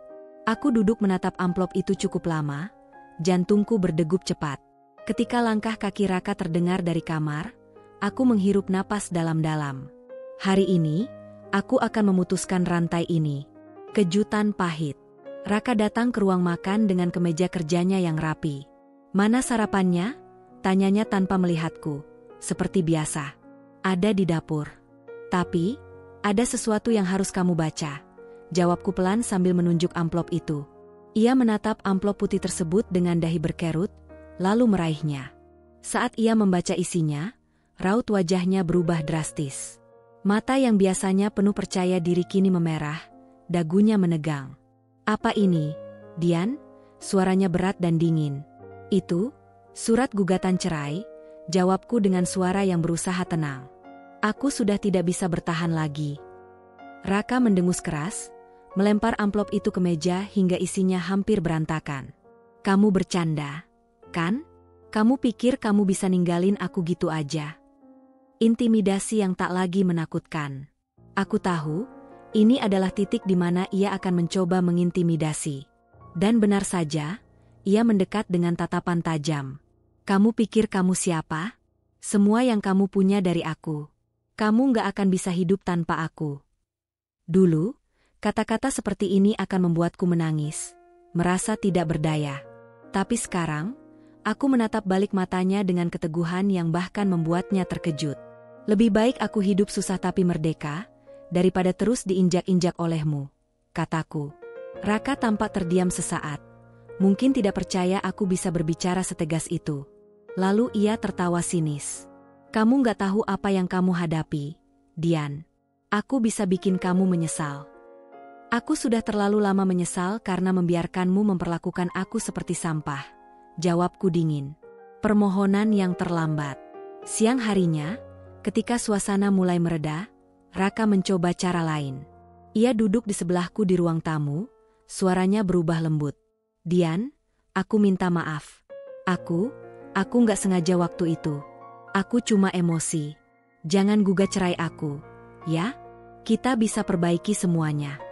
Aku duduk menatap amplop itu cukup lama, jantungku berdegup cepat. Ketika langkah kaki Raka terdengar dari kamar, aku menghirup napas dalam-dalam. Hari ini, aku akan memutuskan rantai ini. Kejutan pahit. Raka datang ke ruang makan dengan kemeja kerjanya yang rapi. "Mana sarapannya?" tanyanya tanpa melihatku. "Seperti biasa. Ada di dapur." "Tapi, ada sesuatu yang harus kamu baca," jawabku pelan sambil menunjuk amplop itu. Ia menatap amplop putih tersebut dengan dahi berkerut, lalu meraihnya. Saat ia membaca isinya, raut wajahnya berubah drastis. Mata yang biasanya penuh percaya diri kini memerah, dagunya menegang. "Apa ini, Dian?" Suaranya berat dan dingin. "Itu, surat gugatan cerai," jawabku dengan suara yang berusaha tenang. Aku sudah tidak bisa bertahan lagi. Raka mendengus keras, melempar amplop itu ke meja hingga isinya hampir berantakan. "Kamu bercanda, kan? Kamu pikir kamu bisa ninggalin aku gitu aja?" Intimidasi yang tak lagi menakutkan. Aku tahu, ini adalah titik di mana ia akan mencoba mengintimidasi. Dan benar saja, ia mendekat dengan tatapan tajam. "Kamu pikir kamu siapa? Semua yang kamu punya dari aku. Kamu nggak akan bisa hidup tanpa aku." Dulu, kata-kata seperti ini akan membuatku menangis, merasa tidak berdaya. Tapi sekarang, aku menatap balik matanya dengan keteguhan yang bahkan membuatnya terkejut. "Lebih baik aku hidup susah tapi merdeka, daripada terus diinjak-injak olehmu," kataku. Raka tampak terdiam sesaat. Mungkin tidak percaya aku bisa berbicara setegas itu. Lalu ia tertawa sinis. "Kamu nggak tahu apa yang kamu hadapi, Dian. Aku bisa bikin kamu menyesal. Aku sudah terlalu lama menyesal karena membiarkanmu memperlakukan aku seperti sampah. Jawabku dingin. Permohonan yang terlambat. Siang harinya, ketika suasana mulai mereda, Raka mencoba cara lain. Ia duduk di sebelahku di ruang tamu, suaranya berubah lembut. Dian, aku minta maaf. Aku nggak sengaja waktu itu. Aku cuma emosi. Jangan gugat cerai aku, ya? Kita bisa perbaiki semuanya.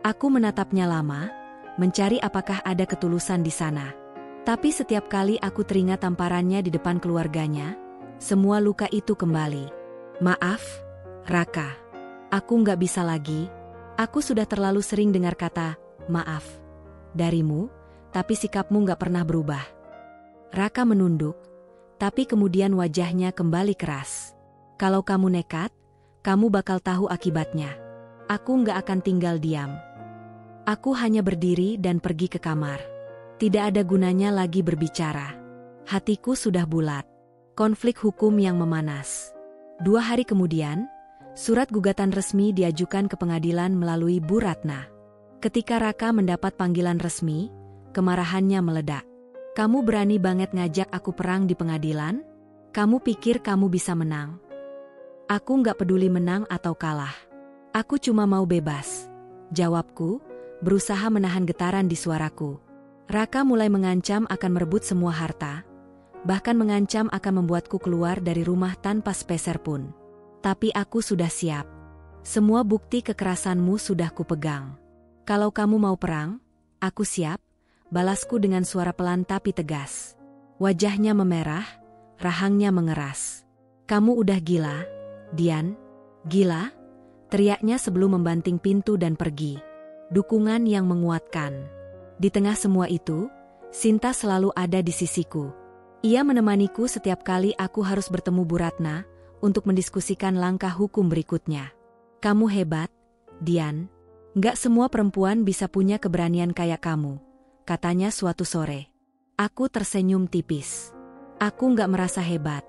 Aku menatapnya lama, mencari apakah ada ketulusan di sana. Tapi setiap kali aku teringat tamparannya di depan keluarganya, semua luka itu kembali. Maaf, Raka. Aku nggak bisa lagi. Aku sudah terlalu sering dengar kata, maaf. Darimu, tapi sikapmu nggak pernah berubah. Raka menunduk, tapi kemudian wajahnya kembali keras. Kalau kamu nekat, kamu bakal tahu akibatnya. Aku nggak akan tinggal diam. Aku hanya berdiri dan pergi ke kamar. Tidak ada gunanya lagi berbicara. Hatiku sudah bulat. Konflik hukum yang memanas. 2 hari kemudian, surat gugatan resmi diajukan ke pengadilan melalui Bu Ratna. Ketika Raka mendapat panggilan resmi, kemarahannya meledak. Kamu berani banget ngajak aku perang di pengadilan? Kamu pikir kamu bisa menang? Aku nggak peduli menang atau kalah. Aku cuma mau bebas. Jawabku, berusaha menahan getaran di suaraku. Raka mulai mengancam akan merebut semua harta, bahkan mengancam akan membuatku keluar dari rumah tanpa sepeser pun. Tapi aku sudah siap. Semua bukti kekerasanmu sudah kupegang. Kalau kamu mau perang, aku siap, balasku dengan suara pelan tapi tegas. Wajahnya memerah, rahangnya mengeras. Kamu udah gila, Dian? Gila? Teriaknya sebelum membanting pintu dan pergi. Dukungan yang menguatkan. Di tengah semua itu, Sinta selalu ada di sisiku. Ia menemaniku setiap kali aku harus bertemu Bu Ratna untuk mendiskusikan langkah hukum berikutnya. Kamu hebat, Dian. Nggak semua perempuan bisa punya keberanian kayak kamu, katanya suatu sore. Aku tersenyum tipis. Aku nggak merasa hebat,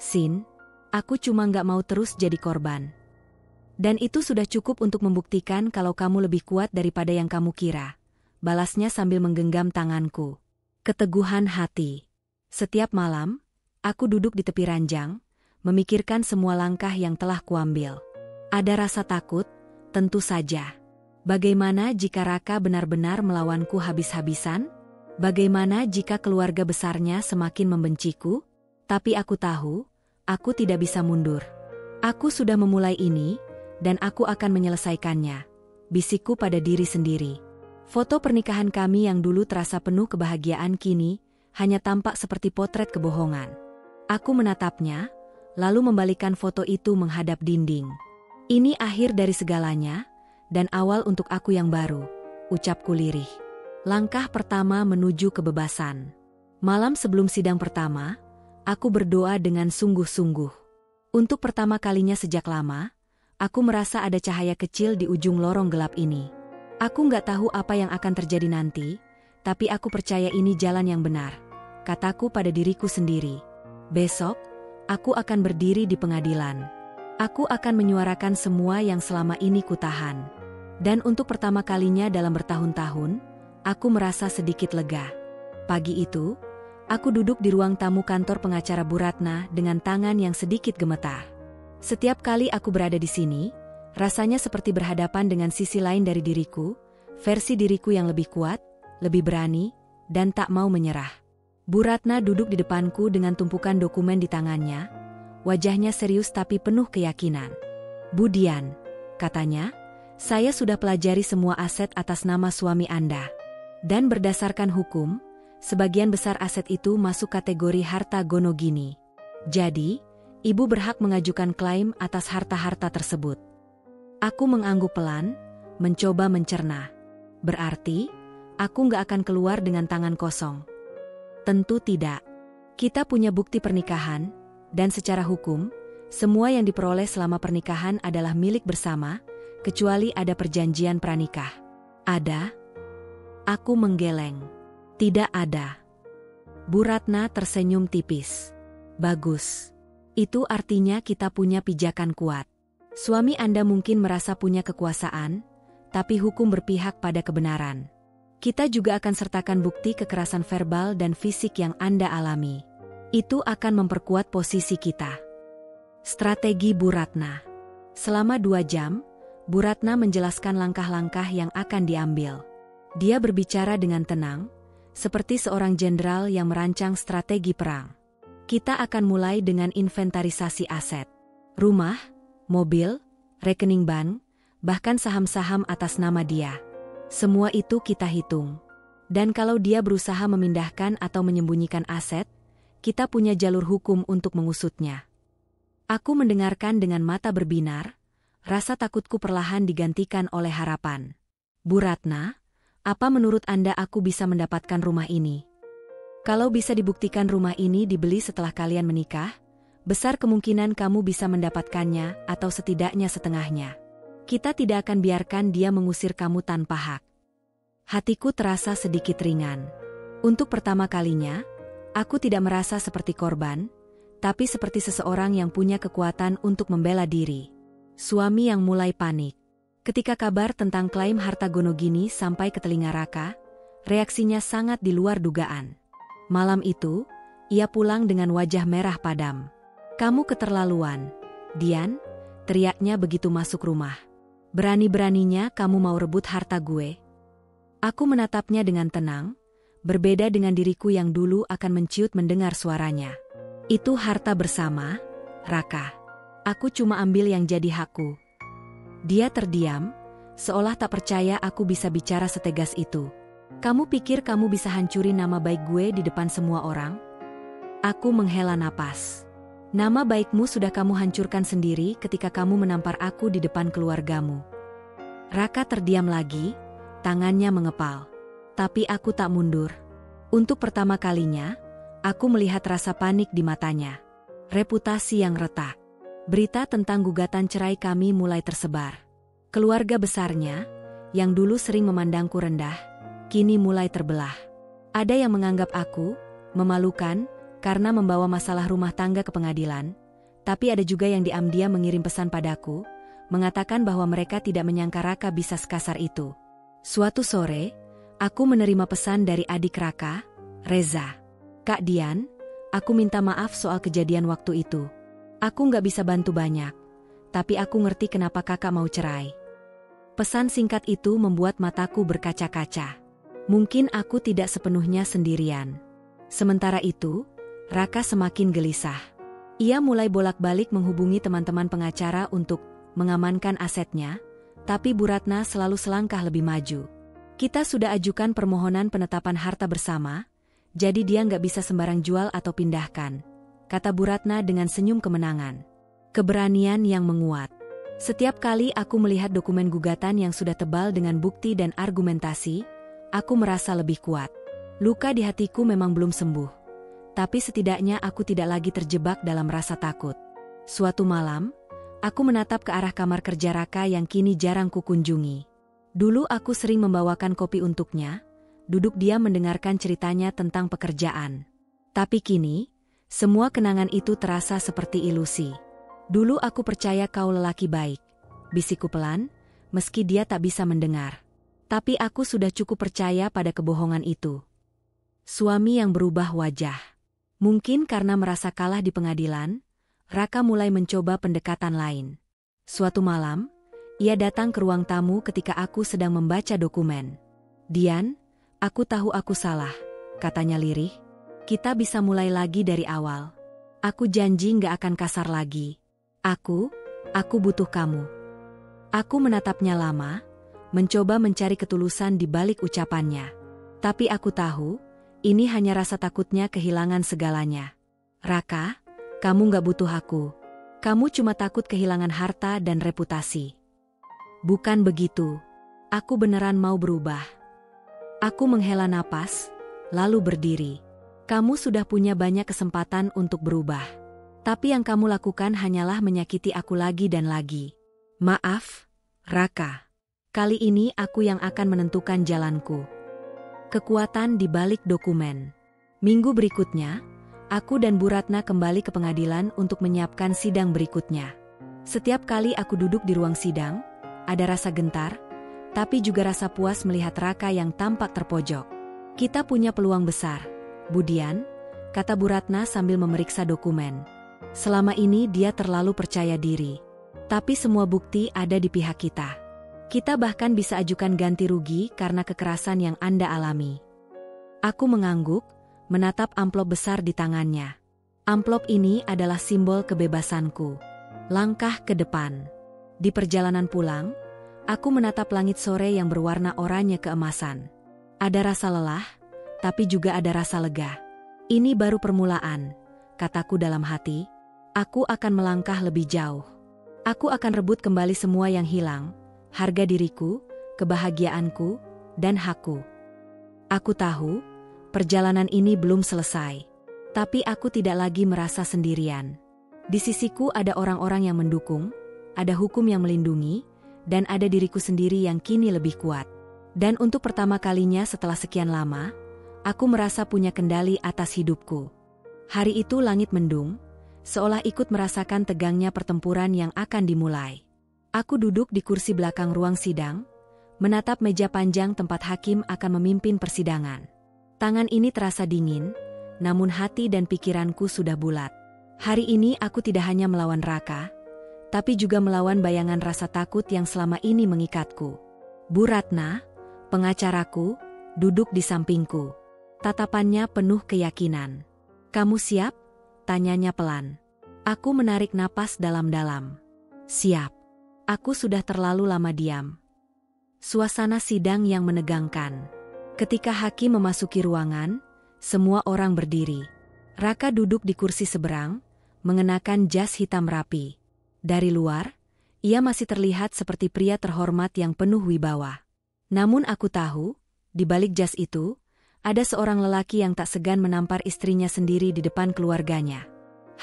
Sin. Aku cuma nggak mau terus jadi korban. Dan itu sudah cukup untuk membuktikan kalau kamu lebih kuat daripada yang kamu kira. Balasnya sambil menggenggam tanganku. Keteguhan hati. Setiap malam, aku duduk di tepi ranjang, memikirkan semua langkah yang telah kuambil. Ada rasa takut, tentu saja. Bagaimana jika Raka benar-benar melawanku habis-habisan? Bagaimana jika keluarga besarnya semakin membenciku? Tapi aku tahu, aku tidak bisa mundur. Aku sudah memulai ini, dan aku akan menyelesaikannya. Bisikku pada diri sendiri. Foto pernikahan kami yang dulu terasa penuh kebahagiaan kini, hanya tampak seperti potret kebohongan. Aku menatapnya, lalu membalikan foto itu menghadap dinding. Ini akhir dari segalanya, dan awal untuk aku yang baru, ucapku lirih. Langkah pertama menuju kebebasan. Malam sebelum sidang pertama, aku berdoa dengan sungguh-sungguh. Untuk pertama kalinya sejak lama, aku merasa ada cahaya kecil di ujung lorong gelap ini. Aku nggak tahu apa yang akan terjadi nanti, tapi aku percaya ini jalan yang benar, kataku pada diriku sendiri. Besok, aku akan berdiri di pengadilan. Aku akan menyuarakan semua yang selama ini kutahan. Dan untuk pertama kalinya dalam bertahun-tahun, aku merasa sedikit lega. Pagi itu, aku duduk di ruang tamu kantor pengacara Bu Ratna dengan tangan yang sedikit gemetar. Setiap kali aku berada di sini, rasanya seperti berhadapan dengan sisi lain dari diriku, versi diriku yang lebih kuat, lebih berani, dan tak mau menyerah. Bu Ratna duduk di depanku dengan tumpukan dokumen di tangannya, wajahnya serius tapi penuh keyakinan. Bu Dian, katanya, saya sudah pelajari semua aset atas nama suami Anda. Dan berdasarkan hukum, sebagian besar aset itu masuk kategori harta gono gini. Jadi, Ibu berhak mengajukan klaim atas harta-harta tersebut. Aku mengangguk pelan, mencoba mencerna. Berarti, aku nggak akan keluar dengan tangan kosong. Tentu tidak. Kita punya bukti pernikahan, dan secara hukum, semua yang diperoleh selama pernikahan adalah milik bersama, kecuali ada perjanjian pranikah. Ada? Aku menggeleng. Tidak ada. Bu Ratna tersenyum tipis. Bagus. Itu artinya kita punya pijakan kuat. Suami Anda mungkin merasa punya kekuasaan, tapi hukum berpihak pada kebenaran. Kita juga akan sertakan bukti kekerasan verbal dan fisik yang Anda alami. Itu akan memperkuat posisi kita. Strategi Bu Ratna. Selama 2 jam, Bu Ratna menjelaskan langkah-langkah yang akan diambil. Dia berbicara dengan tenang, seperti seorang jenderal yang merancang strategi perang. Kita akan mulai dengan inventarisasi aset. Rumah, mobil, rekening bank, bahkan saham-saham atas nama dia. Semua itu kita hitung. Dan kalau dia berusaha memindahkan atau menyembunyikan aset, kita punya jalur hukum untuk mengusutnya. Aku mendengarkan dengan mata berbinar, rasa takutku perlahan digantikan oleh harapan. Bu Ratna, apa menurut Anda aku bisa mendapatkan rumah ini? Kalau bisa dibuktikan rumah ini dibeli setelah kalian menikah, besar kemungkinan kamu bisa mendapatkannya atau setidaknya setengahnya. Kita tidak akan biarkan dia mengusir kamu tanpa hak. Hatiku terasa sedikit ringan. Untuk pertama kalinya, aku tidak merasa seperti korban, tapi seperti seseorang yang punya kekuatan untuk membela diri. Suami yang mulai panik. Ketika kabar tentang klaim harta Gonogini sampai ke telinga Raka, reaksinya sangat di luar dugaan. Malam itu, ia pulang dengan wajah merah padam. "Kamu keterlaluan, Dian," teriaknya begitu masuk rumah. "Berani-beraninya kamu mau rebut harta gue?" Aku menatapnya dengan tenang, berbeda dengan diriku yang dulu akan menciut mendengar suaranya. "Itu harta bersama, Raka. Aku cuma ambil yang jadi hakku." Dia terdiam, seolah tak percaya aku bisa bicara setegas itu. "Kamu pikir kamu bisa hancurin nama baik gue di depan semua orang?" Aku menghela napas. "Nama baikmu sudah kamu hancurkan sendiri ketika kamu menampar aku di depan keluargamu." Raka terdiam lagi, tangannya mengepal. Tapi aku tak mundur. Untuk pertama kalinya, aku melihat rasa panik di matanya. Reputasi yang retak. Berita tentang gugatan cerai kami mulai tersebar. Keluarga besarnya, yang dulu sering memandangku rendah, kini mulai terbelah. Ada yang menganggap aku memalukan karena membawa masalah rumah tangga ke pengadilan, tapi ada juga yang diam-diam mengirim pesan padaku, mengatakan bahwa mereka tidak menyangka Raka bisa sekasar itu. Suatu sore, aku menerima pesan dari adik Raka, Reza. "Kak Dian, aku minta maaf soal kejadian waktu itu. Aku nggak bisa bantu banyak, tapi aku ngerti kenapa kakak mau cerai." Pesan singkat itu membuat mataku berkaca-kaca. Mungkin aku tidak sepenuhnya sendirian. Sementara itu, Raka semakin gelisah. Ia mulai bolak-balik menghubungi teman-teman pengacara untuk mengamankan asetnya, tapi Bu Ratna selalu selangkah lebih maju. "Kita sudah ajukan permohonan penetapan harta bersama, jadi dia nggak bisa sembarang jual atau pindahkan," kata Bu Ratna dengan senyum kemenangan. Keberanian yang menguat. Setiap kali aku melihat dokumen gugatan yang sudah tebal dengan bukti dan argumentasi, aku merasa lebih kuat. Luka di hatiku memang belum sembuh, tapi setidaknya aku tidak lagi terjebak dalam rasa takut. Suatu malam, aku menatap ke arah kamar kerja Raka yang kini jarang kukunjungi. Dulu aku sering membawakan kopi untuknya, duduk dia mendengarkan ceritanya tentang pekerjaan. Tapi kini, semua kenangan itu terasa seperti ilusi. "Dulu aku percaya kau lelaki baik," bisikku pelan, meski dia tak bisa mendengar. Tapi aku sudah cukup percaya pada kebohongan itu. Suami yang berubah wajah. Mungkin karena merasa kalah di pengadilan, Raka mulai mencoba pendekatan lain. Suatu malam, ia datang ke ruang tamu ketika aku sedang membaca dokumen. "Dian, aku tahu aku salah," katanya lirih. "Kita bisa mulai lagi dari awal. Aku janji nggak akan kasar lagi. Aku butuh kamu." Aku menatapnya lama, mencoba mencari ketulusan di balik ucapannya. Tapi aku tahu, ini hanya rasa takutnya kehilangan segalanya. "Raka, kamu nggak butuh aku. Kamu cuma takut kehilangan harta dan reputasi." "Bukan begitu. Aku beneran mau berubah." Aku menghela napas, lalu berdiri. "Kamu sudah punya banyak kesempatan untuk berubah. Tapi yang kamu lakukan hanyalah menyakiti aku lagi dan lagi. Maaf, Raka. Kali ini aku yang akan menentukan jalanku." Kekuatan di balik dokumen. Minggu berikutnya, aku dan Bu Ratna kembali ke pengadilan untuk menyiapkan sidang berikutnya. Setiap kali aku duduk di ruang sidang, ada rasa gentar, tapi juga rasa puas melihat Raka yang tampak terpojok. Kita punya peluang besar, Budian, kata Bu Ratna sambil memeriksa dokumen. Selama ini dia terlalu percaya diri. Tapi semua bukti ada di pihak kita. Kita bahkan bisa ajukan ganti rugi karena kekerasan yang Anda alami. Aku mengangguk, menatap amplop besar di tangannya. Amplop ini adalah simbol kebebasanku. Langkah ke depan. Di perjalanan pulang, aku menatap langit sore yang berwarna oranye keemasan. Ada rasa lelah, tapi juga ada rasa lega. Ini baru permulaan, kataku dalam hati. Aku akan melangkah lebih jauh. Aku akan rebut kembali semua yang hilang, harga diriku, kebahagiaanku, dan hakku. Aku tahu, perjalanan ini belum selesai. Tapi aku tidak lagi merasa sendirian. Di sisiku ada orang-orang yang mendukung, ada hukum yang melindungi, dan ada diriku sendiri yang kini lebih kuat. Dan untuk pertama kalinya setelah sekian lama, aku merasa punya kendali atas hidupku. Hari itu langit mendung, seolah ikut merasakan tegangnya pertempuran yang akan dimulai. Aku duduk di kursi belakang ruang sidang, menatap meja panjang tempat hakim akan memimpin persidangan. Tangan ini terasa dingin, namun hati dan pikiranku sudah bulat. Hari ini aku tidak hanya melawan Raka, tapi juga melawan bayangan rasa takut yang selama ini mengikatku. Bu Ratna, pengacaraku, duduk di sampingku. Tatapannya penuh keyakinan. "Kamu siap?" tanyanya pelan. Aku menarik napas dalam-dalam. Siap. Aku sudah terlalu lama diam. Suasana sidang yang menegangkan. Ketika hakim memasuki ruangan, semua orang berdiri. Raka duduk di kursi seberang, mengenakan jas hitam rapi. Dari luar, ia masih terlihat seperti pria terhormat yang penuh wibawa. Namun aku tahu, di balik jas itu, ada seorang lelaki yang tak segan menampar istrinya sendiri di depan keluarganya.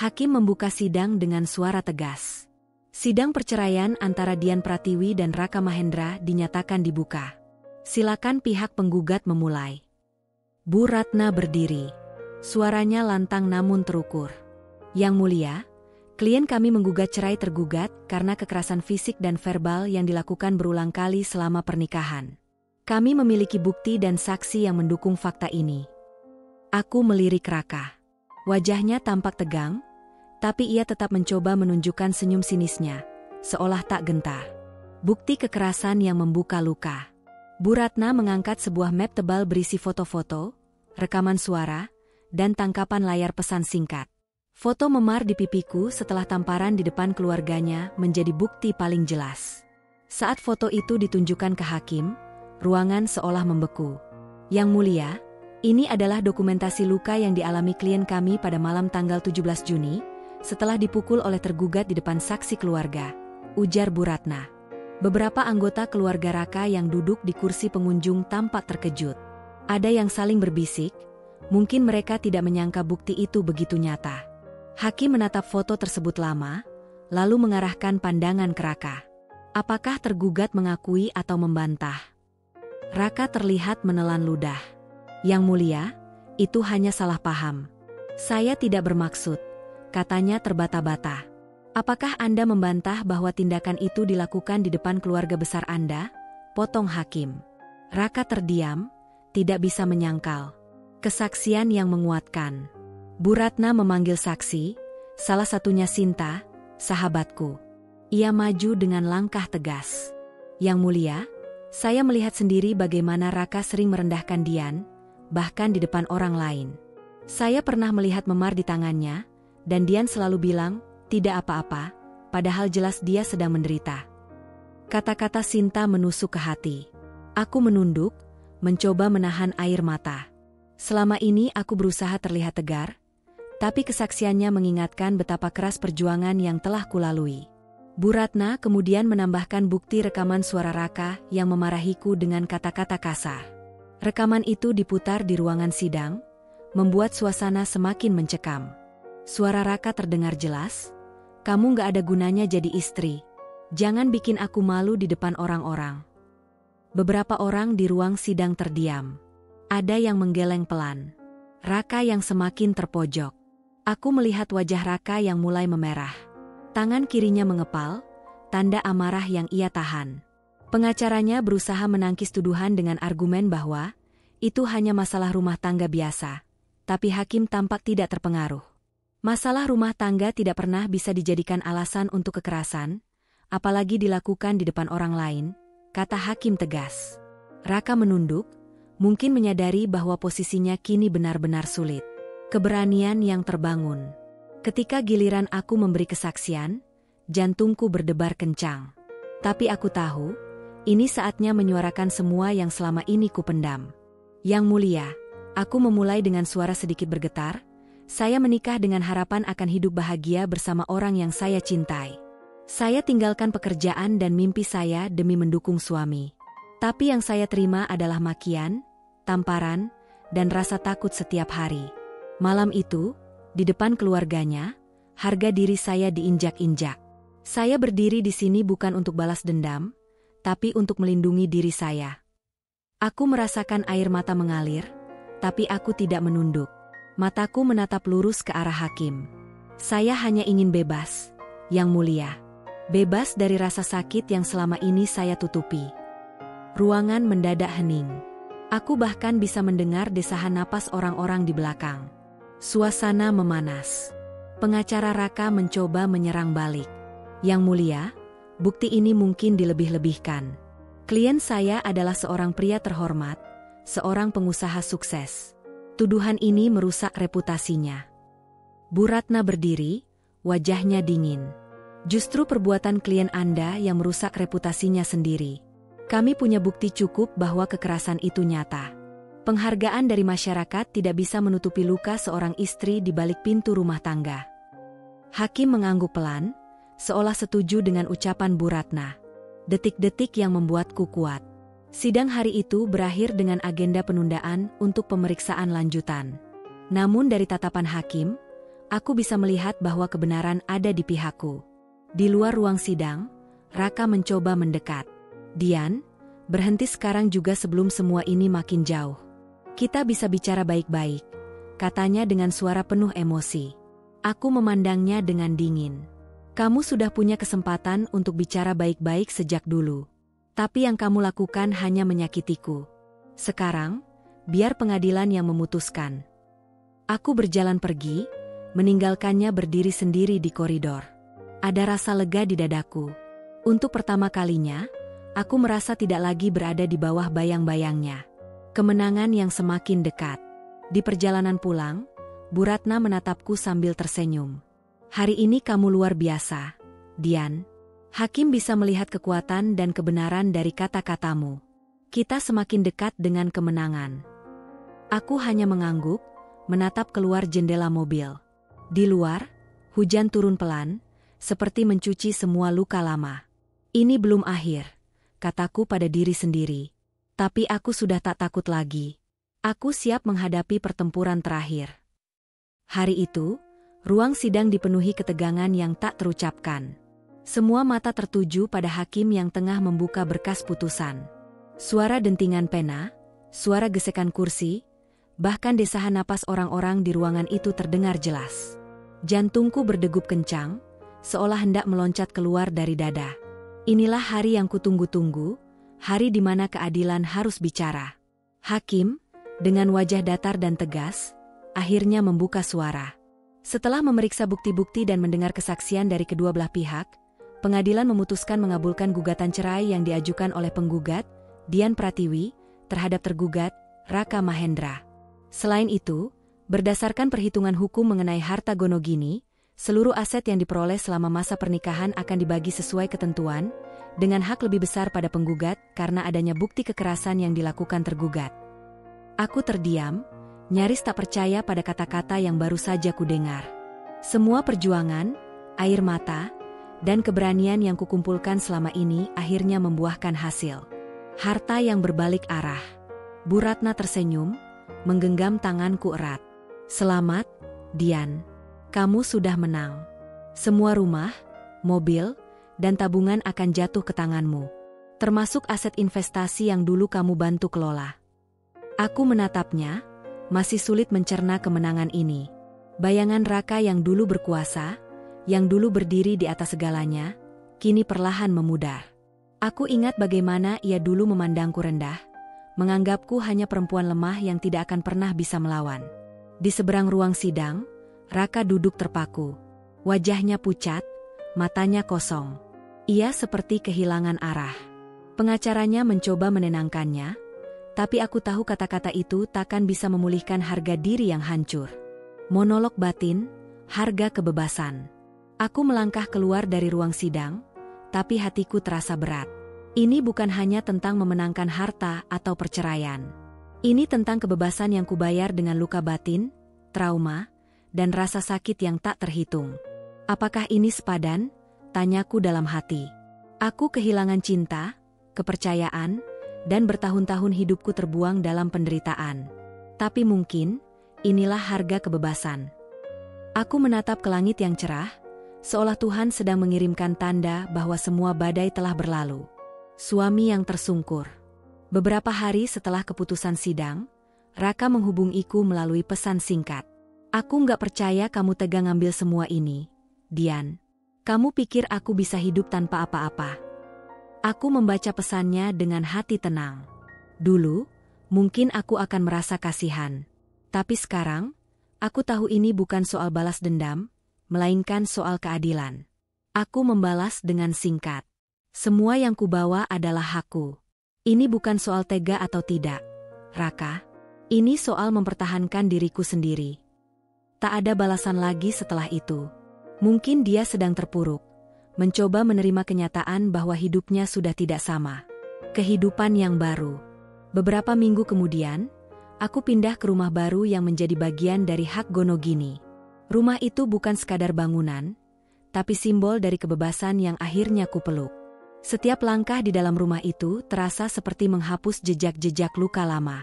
Hakim membuka sidang dengan suara tegas. Sidang perceraian antara Dian Pratiwi dan Raka Mahendra dinyatakan dibuka. Silakan pihak penggugat memulai. Bu Ratna berdiri. Suaranya lantang namun terukur. Yang mulia, klien kami menggugat cerai tergugat karena kekerasan fisik dan verbal yang dilakukan berulang kali selama pernikahan. Kami memiliki bukti dan saksi yang mendukung fakta ini. Aku melirik Raka. Wajahnya tampak tegang, tapi ia tetap mencoba menunjukkan senyum sinisnya, seolah tak gentar. Bukti kekerasan yang membuka luka. Bu Ratna mengangkat sebuah map tebal berisi foto-foto, rekaman suara, dan tangkapan layar pesan singkat. Foto memar di pipiku setelah tamparan di depan keluarganya menjadi bukti paling jelas. Saat foto itu ditunjukkan ke hakim, ruangan seolah membeku. Yang mulia, ini adalah dokumentasi luka yang dialami klien kami pada malam tanggal 17 Juni, setelah dipukul oleh tergugat di depan saksi keluarga, ujar Bu Ratna. Beberapa anggota keluarga Raka yang duduk di kursi pengunjung tampak terkejut. Ada yang saling berbisik, mungkin mereka tidak menyangka bukti itu begitu nyata. Hakim menatap foto tersebut lama, lalu mengarahkan pandangan ke Raka. Apakah tergugat mengakui atau membantah? Raka terlihat menelan ludah. Yang mulia, itu hanya salah paham. Saya tidak bermaksud, katanya terbata-bata. Apakah Anda membantah bahwa tindakan itu dilakukan di depan keluarga besar Anda? Potong hakim. Raka terdiam, tidak bisa menyangkal. Kesaksian yang menguatkan. Bu Ratna memanggil saksi, salah satunya Sinta, sahabatku. Ia maju dengan langkah tegas. Yang mulia, saya melihat sendiri bagaimana Raka sering merendahkan Dian, bahkan di depan orang lain. Saya pernah melihat memar di tangannya, dan Dian selalu bilang, tidak apa-apa, padahal jelas dia sedang menderita. Kata-kata Sinta menusuk ke hati. Aku menunduk, mencoba menahan air mata. Selama ini aku berusaha terlihat tegar, tapi kesaksiannya mengingatkan betapa keras perjuangan yang telah kulalui. Bu Ratna kemudian menambahkan bukti rekaman suara Raka yang memarahiku dengan kata-kata kasar. Rekaman itu diputar di ruangan sidang, membuat suasana semakin mencekam. Suara Raka terdengar jelas, "Kamu gak ada gunanya jadi istri. Jangan bikin aku malu di depan orang-orang." Beberapa orang di ruang sidang terdiam. Ada yang menggeleng pelan. Raka yang semakin terpojok. Aku melihat wajah Raka yang mulai memerah. Tangan kirinya mengepal, tanda amarah yang ia tahan. Pengacaranya berusaha menangkis tuduhan dengan argumen bahwa itu hanya masalah rumah tangga biasa, tapi hakim tampak tidak terpengaruh. Masalah rumah tangga tidak pernah bisa dijadikan alasan untuk kekerasan, apalagi dilakukan di depan orang lain, kata hakim tegas. Raka menunduk, mungkin menyadari bahwa posisinya kini benar-benar sulit. Keberanian yang terbangun. Ketika giliran aku memberi kesaksian, jantungku berdebar kencang. Tapi aku tahu, ini saatnya menyuarakan semua yang selama ini kupendam. Yang mulia, aku memulai dengan suara sedikit bergetar, saya menikah dengan harapan akan hidup bahagia bersama orang yang saya cintai. Saya tinggalkan pekerjaan dan mimpi saya demi mendukung suami. Tapi yang saya terima adalah makian, tamparan, dan rasa takut setiap hari. Malam itu, di depan keluarganya, harga diri saya diinjak-injak. Saya berdiri di sini bukan untuk balas dendam, tapi untuk melindungi diri saya. Aku merasakan air mata mengalir, tapi aku tidak menunduk. Mataku menatap lurus ke arah hakim. Saya hanya ingin bebas, Yang Mulia. Bebas dari rasa sakit yang selama ini saya tutupi. Ruangan mendadak hening. Aku bahkan bisa mendengar desahan napas orang-orang di belakang. Suasana memanas. Pengacara Raka mencoba menyerang balik. Yang Mulia, bukti ini mungkin dilebih-lebihkan. Klien saya adalah seorang pria terhormat, seorang pengusaha sukses. Tuduhan ini merusak reputasinya. Bu Ratna berdiri, wajahnya dingin. Justru perbuatan klien Anda yang merusak reputasinya sendiri. Kami punya bukti cukup bahwa kekerasan itu nyata. Penghargaan dari masyarakat tidak bisa menutupi luka seorang istri di balik pintu rumah tangga. Hakim mengangguk pelan, seolah setuju dengan ucapan Bu Ratna. Detik-detik yang membuatku kuat. Sidang hari itu berakhir dengan agenda penundaan untuk pemeriksaan lanjutan. Namun dari tatapan hakim, aku bisa melihat bahwa kebenaran ada di pihakku. Di luar ruang sidang, Raka mencoba mendekat. Dian, berhenti sekarang juga sebelum semua ini makin jauh. Kita bisa bicara baik-baik, katanya dengan suara penuh emosi. Aku memandangnya dengan dingin. Kamu sudah punya kesempatan untuk bicara baik-baik sejak dulu. Tapi yang kamu lakukan hanya menyakitiku. Sekarang, biar pengadilan yang memutuskan. Aku berjalan pergi, meninggalkannya berdiri sendiri di koridor. Ada rasa lega di dadaku. Untuk pertama kalinya, aku merasa tidak lagi berada di bawah bayang-bayangnya. Kemenangan yang semakin dekat. Di perjalanan pulang, Bu Ratna menatapku sambil tersenyum. Hari ini kamu luar biasa, Dian. Hakim bisa melihat kekuatan dan kebenaran dari kata-katamu. Kita semakin dekat dengan kemenangan. Aku hanya mengangguk, menatap keluar jendela mobil. Di luar, hujan turun pelan, seperti mencuci semua luka lama. Ini belum akhir, kataku pada diri sendiri. Tapi aku sudah tak takut lagi. Aku siap menghadapi pertempuran terakhir. Hari itu, ruang sidang dipenuhi ketegangan yang tak terucapkan. Semua mata tertuju pada hakim yang tengah membuka berkas putusan. Suara dentingan pena, suara gesekan kursi, bahkan desahan napas orang-orang di ruangan itu terdengar jelas. Jantungku berdegup kencang, seolah hendak meloncat keluar dari dada. Inilah hari yang kutunggu-tunggu, hari di mana keadilan harus bicara. Hakim, dengan wajah datar dan tegas, akhirnya membuka suara. Setelah memeriksa bukti-bukti dan mendengar kesaksian dari kedua belah pihak, pengadilan memutuskan mengabulkan gugatan cerai yang diajukan oleh penggugat, Dian Pratiwi, terhadap tergugat, Raka Mahendra. Selain itu, berdasarkan perhitungan hukum mengenai harta gonogini, seluruh aset yang diperoleh selama masa pernikahan akan dibagi sesuai ketentuan, dengan hak lebih besar pada penggugat karena adanya bukti kekerasan yang dilakukan tergugat. Aku terdiam, nyaris tak percaya pada kata-kata yang baru saja kudengar. Semua perjuangan, air mata, dan keberanian yang kukumpulkan selama ini akhirnya membuahkan hasil. Harta yang berbalik arah. Bu Ratna tersenyum, menggenggam tanganku erat. Selamat, Dian. Kamu sudah menang. Semua rumah, mobil, dan tabungan akan jatuh ke tanganmu. Termasuk aset investasi yang dulu kamu bantu kelola. Aku menatapnya, masih sulit mencerna kemenangan ini. Bayangan Raka yang dulu berkuasa, yang dulu berdiri di atas segalanya, kini perlahan memudar. Aku ingat bagaimana ia dulu memandangku rendah, menganggapku hanya perempuan lemah yang tidak akan pernah bisa melawan. Di seberang ruang sidang, Raka duduk terpaku. Wajahnya pucat, matanya kosong. Ia seperti kehilangan arah. Pengacaranya mencoba menenangkannya, tapi aku tahu kata-kata itu takkan bisa memulihkan harga diri yang hancur. Monolog batin, harga kebebasan. Aku melangkah keluar dari ruang sidang, tapi hatiku terasa berat. Ini bukan hanya tentang memenangkan harta atau perceraian. Ini tentang kebebasan yang kubayar dengan luka batin, trauma, dan rasa sakit yang tak terhitung. Apakah ini sepadan? Tanyaku dalam hati. Aku kehilangan cinta, kepercayaan, dan bertahun-tahun hidupku terbuang dalam penderitaan. Tapi mungkin, inilah harga kebebasan. Aku menatap ke langit yang cerah, seolah Tuhan sedang mengirimkan tanda bahwa semua badai telah berlalu. Suami yang tersungkur. Beberapa hari setelah keputusan sidang, Raka menghubungiku melalui pesan singkat. Aku nggak percaya kamu tega ngambil semua ini, Dian. Kamu pikir aku bisa hidup tanpa apa-apa? Aku membaca pesannya dengan hati tenang. Dulu, mungkin aku akan merasa kasihan. Tapi sekarang, aku tahu ini bukan soal balas dendam, melainkan soal keadilan. Aku membalas dengan singkat. Semua yang kubawa adalah hakku. Ini bukan soal tega atau tidak, Raka. Ini soal mempertahankan diriku sendiri. Tak ada balasan lagi setelah itu. Mungkin dia sedang terpuruk, mencoba menerima kenyataan bahwa hidupnya sudah tidak sama. Kehidupan yang baru. Beberapa minggu kemudian, aku pindah ke rumah baru yang menjadi bagian dari hak Gonogini. Rumah itu bukan sekadar bangunan, tapi simbol dari kebebasan yang akhirnya kupeluk. Setiap langkah di dalam rumah itu terasa seperti menghapus jejak-jejak luka lama.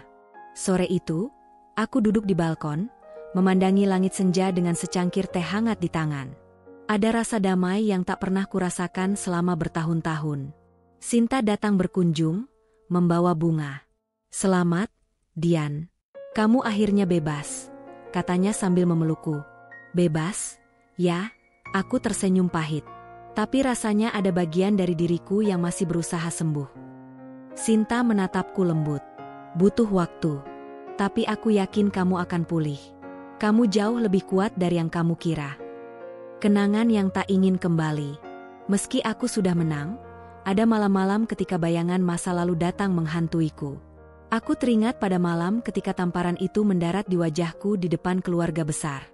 Sore itu, aku duduk di balkon, memandangi langit senja dengan secangkir teh hangat di tangan. Ada rasa damai yang tak pernah kurasakan selama bertahun-tahun. Sinta datang berkunjung, membawa bunga. "Selamat, Dian. Kamu akhirnya bebas," katanya sambil memelukku. "Bebas? Ya," aku tersenyum pahit. Tapi rasanya ada bagian dari diriku yang masih berusaha sembuh. Sinta menatapku lembut. "Butuh waktu. Tapi aku yakin kamu akan pulih. Kamu jauh lebih kuat dari yang kamu kira." Kenangan yang tak ingin kembali. Meski aku sudah menang, ada malam-malam ketika bayangan masa lalu datang menghantuiku. Aku teringat pada malam ketika tamparan itu mendarat di wajahku di depan keluarga besar.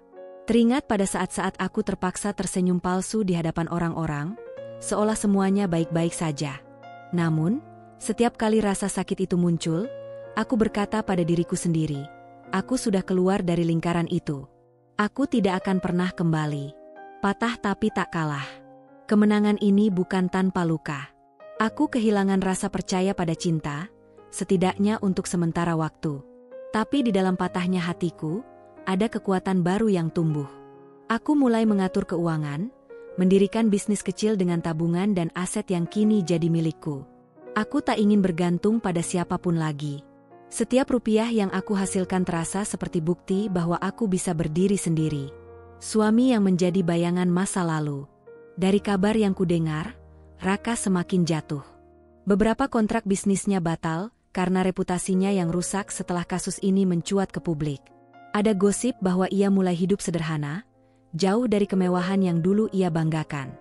Teringat pada saat-saat aku terpaksa tersenyum palsu di hadapan orang-orang, seolah semuanya baik-baik saja. Namun, setiap kali rasa sakit itu muncul, aku berkata pada diriku sendiri, aku sudah keluar dari lingkaran itu. Aku tidak akan pernah kembali. Patah tapi tak kalah. Kemenangan ini bukan tanpa luka. Aku kehilangan rasa percaya pada cinta, setidaknya untuk sementara waktu. Tapi di dalam patahnya hatiku, ada kekuatan baru yang tumbuh. Aku mulai mengatur keuangan, mendirikan bisnis kecil dengan tabungan dan aset yang kini jadi milikku. Aku tak ingin bergantung pada siapapun lagi. Setiap rupiah yang aku hasilkan terasa seperti bukti bahwa aku bisa berdiri sendiri. Suami yang menjadi bayangan masa lalu. Dari kabar yang kudengar, Raka semakin jatuh. Beberapa kontrak bisnisnya batal karena reputasinya yang rusak setelah kasus ini mencuat ke publik. Ada gosip bahwa ia mulai hidup sederhana, jauh dari kemewahan yang dulu ia banggakan.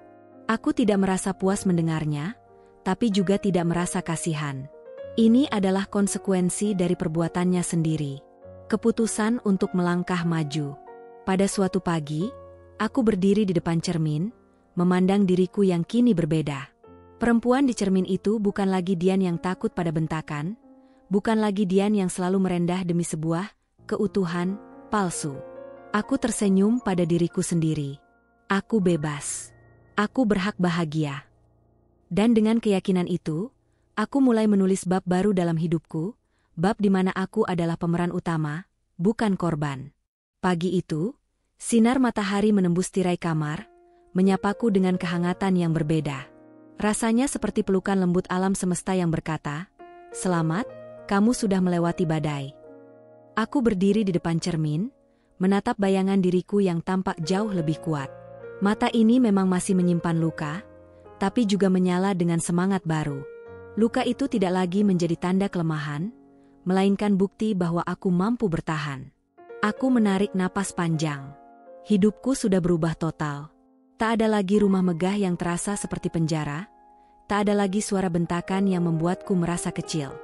Aku tidak merasa puas mendengarnya, tapi juga tidak merasa kasihan. Ini adalah konsekuensi dari perbuatannya sendiri. Keputusan untuk melangkah maju. Pada suatu pagi, aku berdiri di depan cermin, memandang diriku yang kini berbeda. Perempuan di cermin itu bukan lagi Dian yang takut pada bentakan, bukan lagi Dian yang selalu merendah demi sebuah keutuhan palsu. Aku tersenyum pada diriku sendiri. Aku bebas. Aku berhak bahagia. Dan dengan keyakinan itu, aku mulai menulis bab baru dalam hidupku, bab di mana aku adalah pemeran utama, bukan korban. Pagi itu, sinar matahari menembus tirai kamar, menyapaku dengan kehangatan yang berbeda. Rasanya seperti pelukan lembut alam semesta yang berkata, "Selamat, kamu sudah melewati badai." Aku berdiri di depan cermin, menatap bayangan diriku yang tampak jauh lebih kuat. Mata ini memang masih menyimpan luka, tapi juga menyala dengan semangat baru. Luka itu tidak lagi menjadi tanda kelemahan, melainkan bukti bahwa aku mampu bertahan. Aku menarik napas panjang. Hidupku sudah berubah total. Tak ada lagi rumah megah yang terasa seperti penjara, tak ada lagi suara bentakan yang membuatku merasa kecil.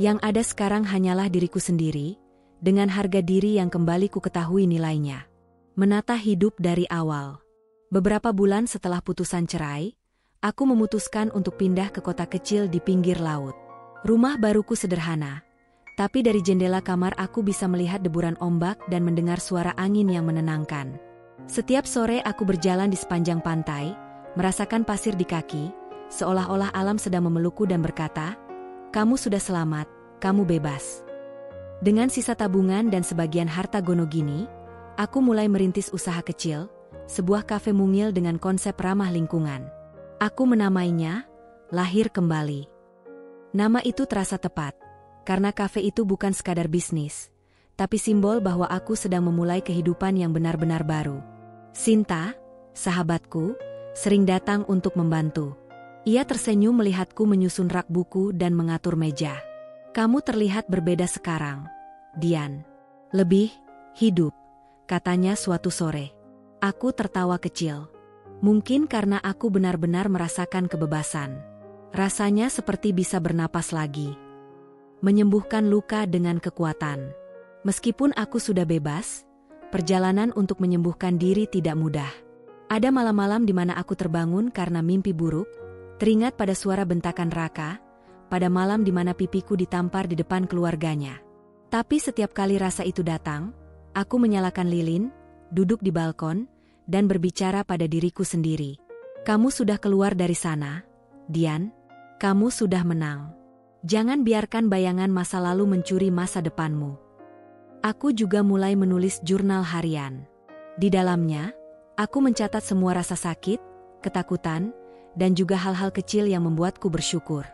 Yang ada sekarang hanyalah diriku sendiri, dengan harga diri yang kembali ku ketahui nilainya. Menata hidup dari awal. Beberapa bulan setelah putusan cerai, aku memutuskan untuk pindah ke kota kecil di pinggir laut. Rumah baruku sederhana, tapi dari jendela kamar aku bisa melihat deburan ombak dan mendengar suara angin yang menenangkan. Setiap sore aku berjalan di sepanjang pantai, merasakan pasir di kaki, seolah-olah alam sedang memelukku dan berkata, "Kamu sudah selamat, kamu bebas." Dengan sisa tabungan dan sebagian harta gonogini, aku mulai merintis usaha kecil, sebuah kafe mungil dengan konsep ramah lingkungan. Aku menamainya Lahir Kembali. Nama itu terasa tepat, karena kafe itu bukan sekadar bisnis, tapi simbol bahwa aku sedang memulai kehidupan yang benar-benar baru. Sinta, sahabatku, sering datang untuk membantu. Ia tersenyum melihatku menyusun rak buku dan mengatur meja. "Kamu terlihat berbeda sekarang, Dian. Lebih hidup," katanya suatu sore. Aku tertawa kecil. Mungkin karena aku benar-benar merasakan kebebasan. Rasanya seperti bisa bernapas lagi. Menyembuhkan luka dengan kekuatan. Meskipun aku sudah bebas, perjalanan untuk menyembuhkan diri tidak mudah. Ada malam-malam di mana aku terbangun karena mimpi buruk, teringat pada suara bentakan Raka, pada malam di mana pipiku ditampar di depan keluarganya. Tapi setiap kali rasa itu datang, aku menyalakan lilin, duduk di balkon, dan berbicara pada diriku sendiri. "Kamu sudah keluar dari sana, Dian. Kamu sudah menang. Jangan biarkan bayangan masa lalu mencuri masa depanmu." Aku juga mulai menulis jurnal harian. Di dalamnya, aku mencatat semua rasa sakit, ketakutan, dan juga hal-hal kecil yang membuatku bersyukur.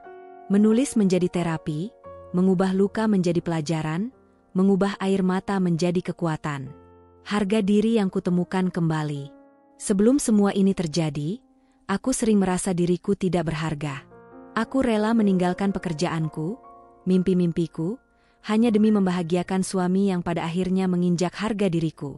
Menulis menjadi terapi, mengubah luka menjadi pelajaran, mengubah air mata menjadi kekuatan. Harga diri yang kutemukan kembali. Sebelum semua ini terjadi, aku sering merasa diriku tidak berharga. Aku rela meninggalkan pekerjaanku, mimpi-mimpiku, hanya demi membahagiakan suami yang pada akhirnya menginjak harga diriku.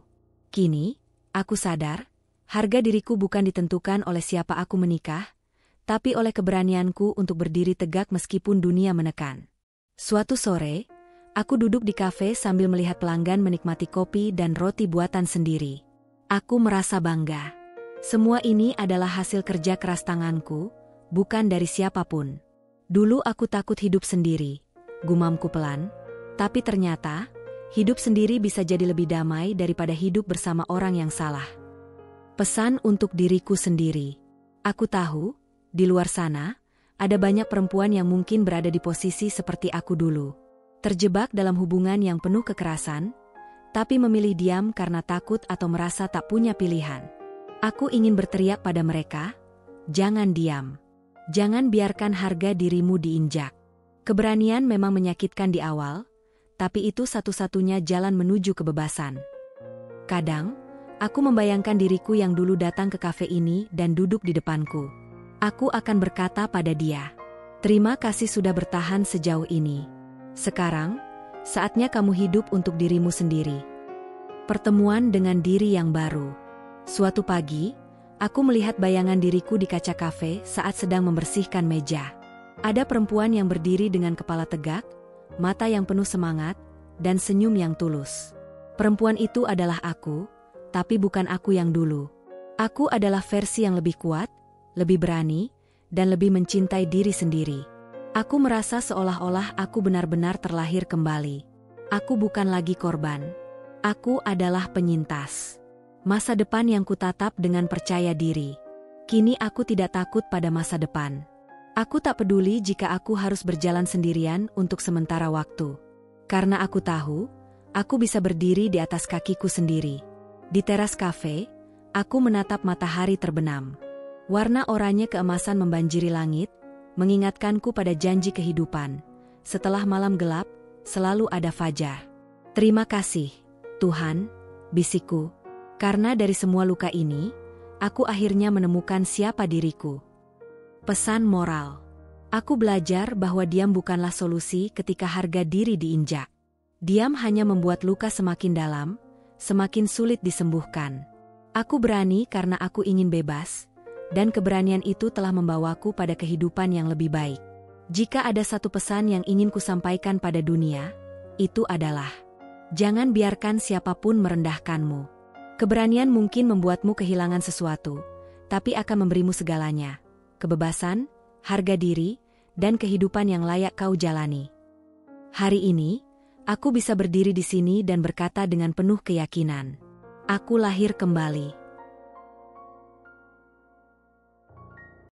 Kini, aku sadar, harga diriku bukan ditentukan oleh siapa aku menikah, tapi oleh keberanianku untuk berdiri tegak meskipun dunia menekan. Suatu sore, aku duduk di kafe sambil melihat pelanggan menikmati kopi dan roti buatan sendiri. Aku merasa bangga. Semua ini adalah hasil kerja keras tanganku, bukan dari siapapun. Dulu aku takut hidup sendiri, gumamku pelan, tapi ternyata, hidup sendiri bisa jadi lebih damai daripada hidup bersama orang yang salah. Pesan untuk diriku sendiri. Aku tahu, di luar sana, ada banyak perempuan yang mungkin berada di posisi seperti aku dulu. Terjebak dalam hubungan yang penuh kekerasan, tapi memilih diam karena takut atau merasa tak punya pilihan. Aku ingin berteriak pada mereka, "Jangan diam. Jangan biarkan harga dirimu diinjak." Keberanian memang menyakitkan di awal, tapi itu satu-satunya jalan menuju kebebasan. Kadang, aku membayangkan diriku yang dulu datang ke kafe ini dan duduk di depanku. Aku akan berkata pada dia, "Terima kasih sudah bertahan sejauh ini. Sekarang, saatnya kamu hidup untuk dirimu sendiri." Pertemuan dengan diri yang baru. Suatu pagi, aku melihat bayangan diriku di kaca kafe saat sedang membersihkan meja. Ada perempuan yang berdiri dengan kepala tegak, mata yang penuh semangat, dan senyum yang tulus. Perempuan itu adalah aku, tapi bukan aku yang dulu. Aku adalah versi yang lebih kuat, lebih berani, dan lebih mencintai diri sendiri. Aku merasa seolah-olah aku benar-benar terlahir kembali. Aku bukan lagi korban. Aku adalah penyintas. Masa depan yang kutatap dengan percaya diri. Kini aku tidak takut pada masa depan. Aku tak peduli jika aku harus berjalan sendirian untuk sementara waktu. Karena aku tahu, aku bisa berdiri di atas kakiku sendiri. Di teras kafe, aku menatap matahari terbenam. Warna oranye keemasan membanjiri langit, mengingatkanku pada janji kehidupan. Setelah malam gelap, selalu ada fajar. "Terima kasih, Tuhan," bisikku. Karena dari semua luka ini, aku akhirnya menemukan siapa diriku. Pesan moral. Aku belajar bahwa diam bukanlah solusi ketika harga diri diinjak. Diam hanya membuat luka semakin dalam, semakin sulit disembuhkan. Aku berani karena aku ingin bebas, dan keberanian itu telah membawaku pada kehidupan yang lebih baik. Jika ada satu pesan yang ingin kusampaikan pada dunia, itu adalah, jangan biarkan siapapun merendahkanmu. Keberanian mungkin membuatmu kehilangan sesuatu, tapi akan memberimu segalanya. Kebebasan, harga diri, dan kehidupan yang layak kau jalani. Hari ini, aku bisa berdiri di sini dan berkata dengan penuh keyakinan, aku lahir kembali.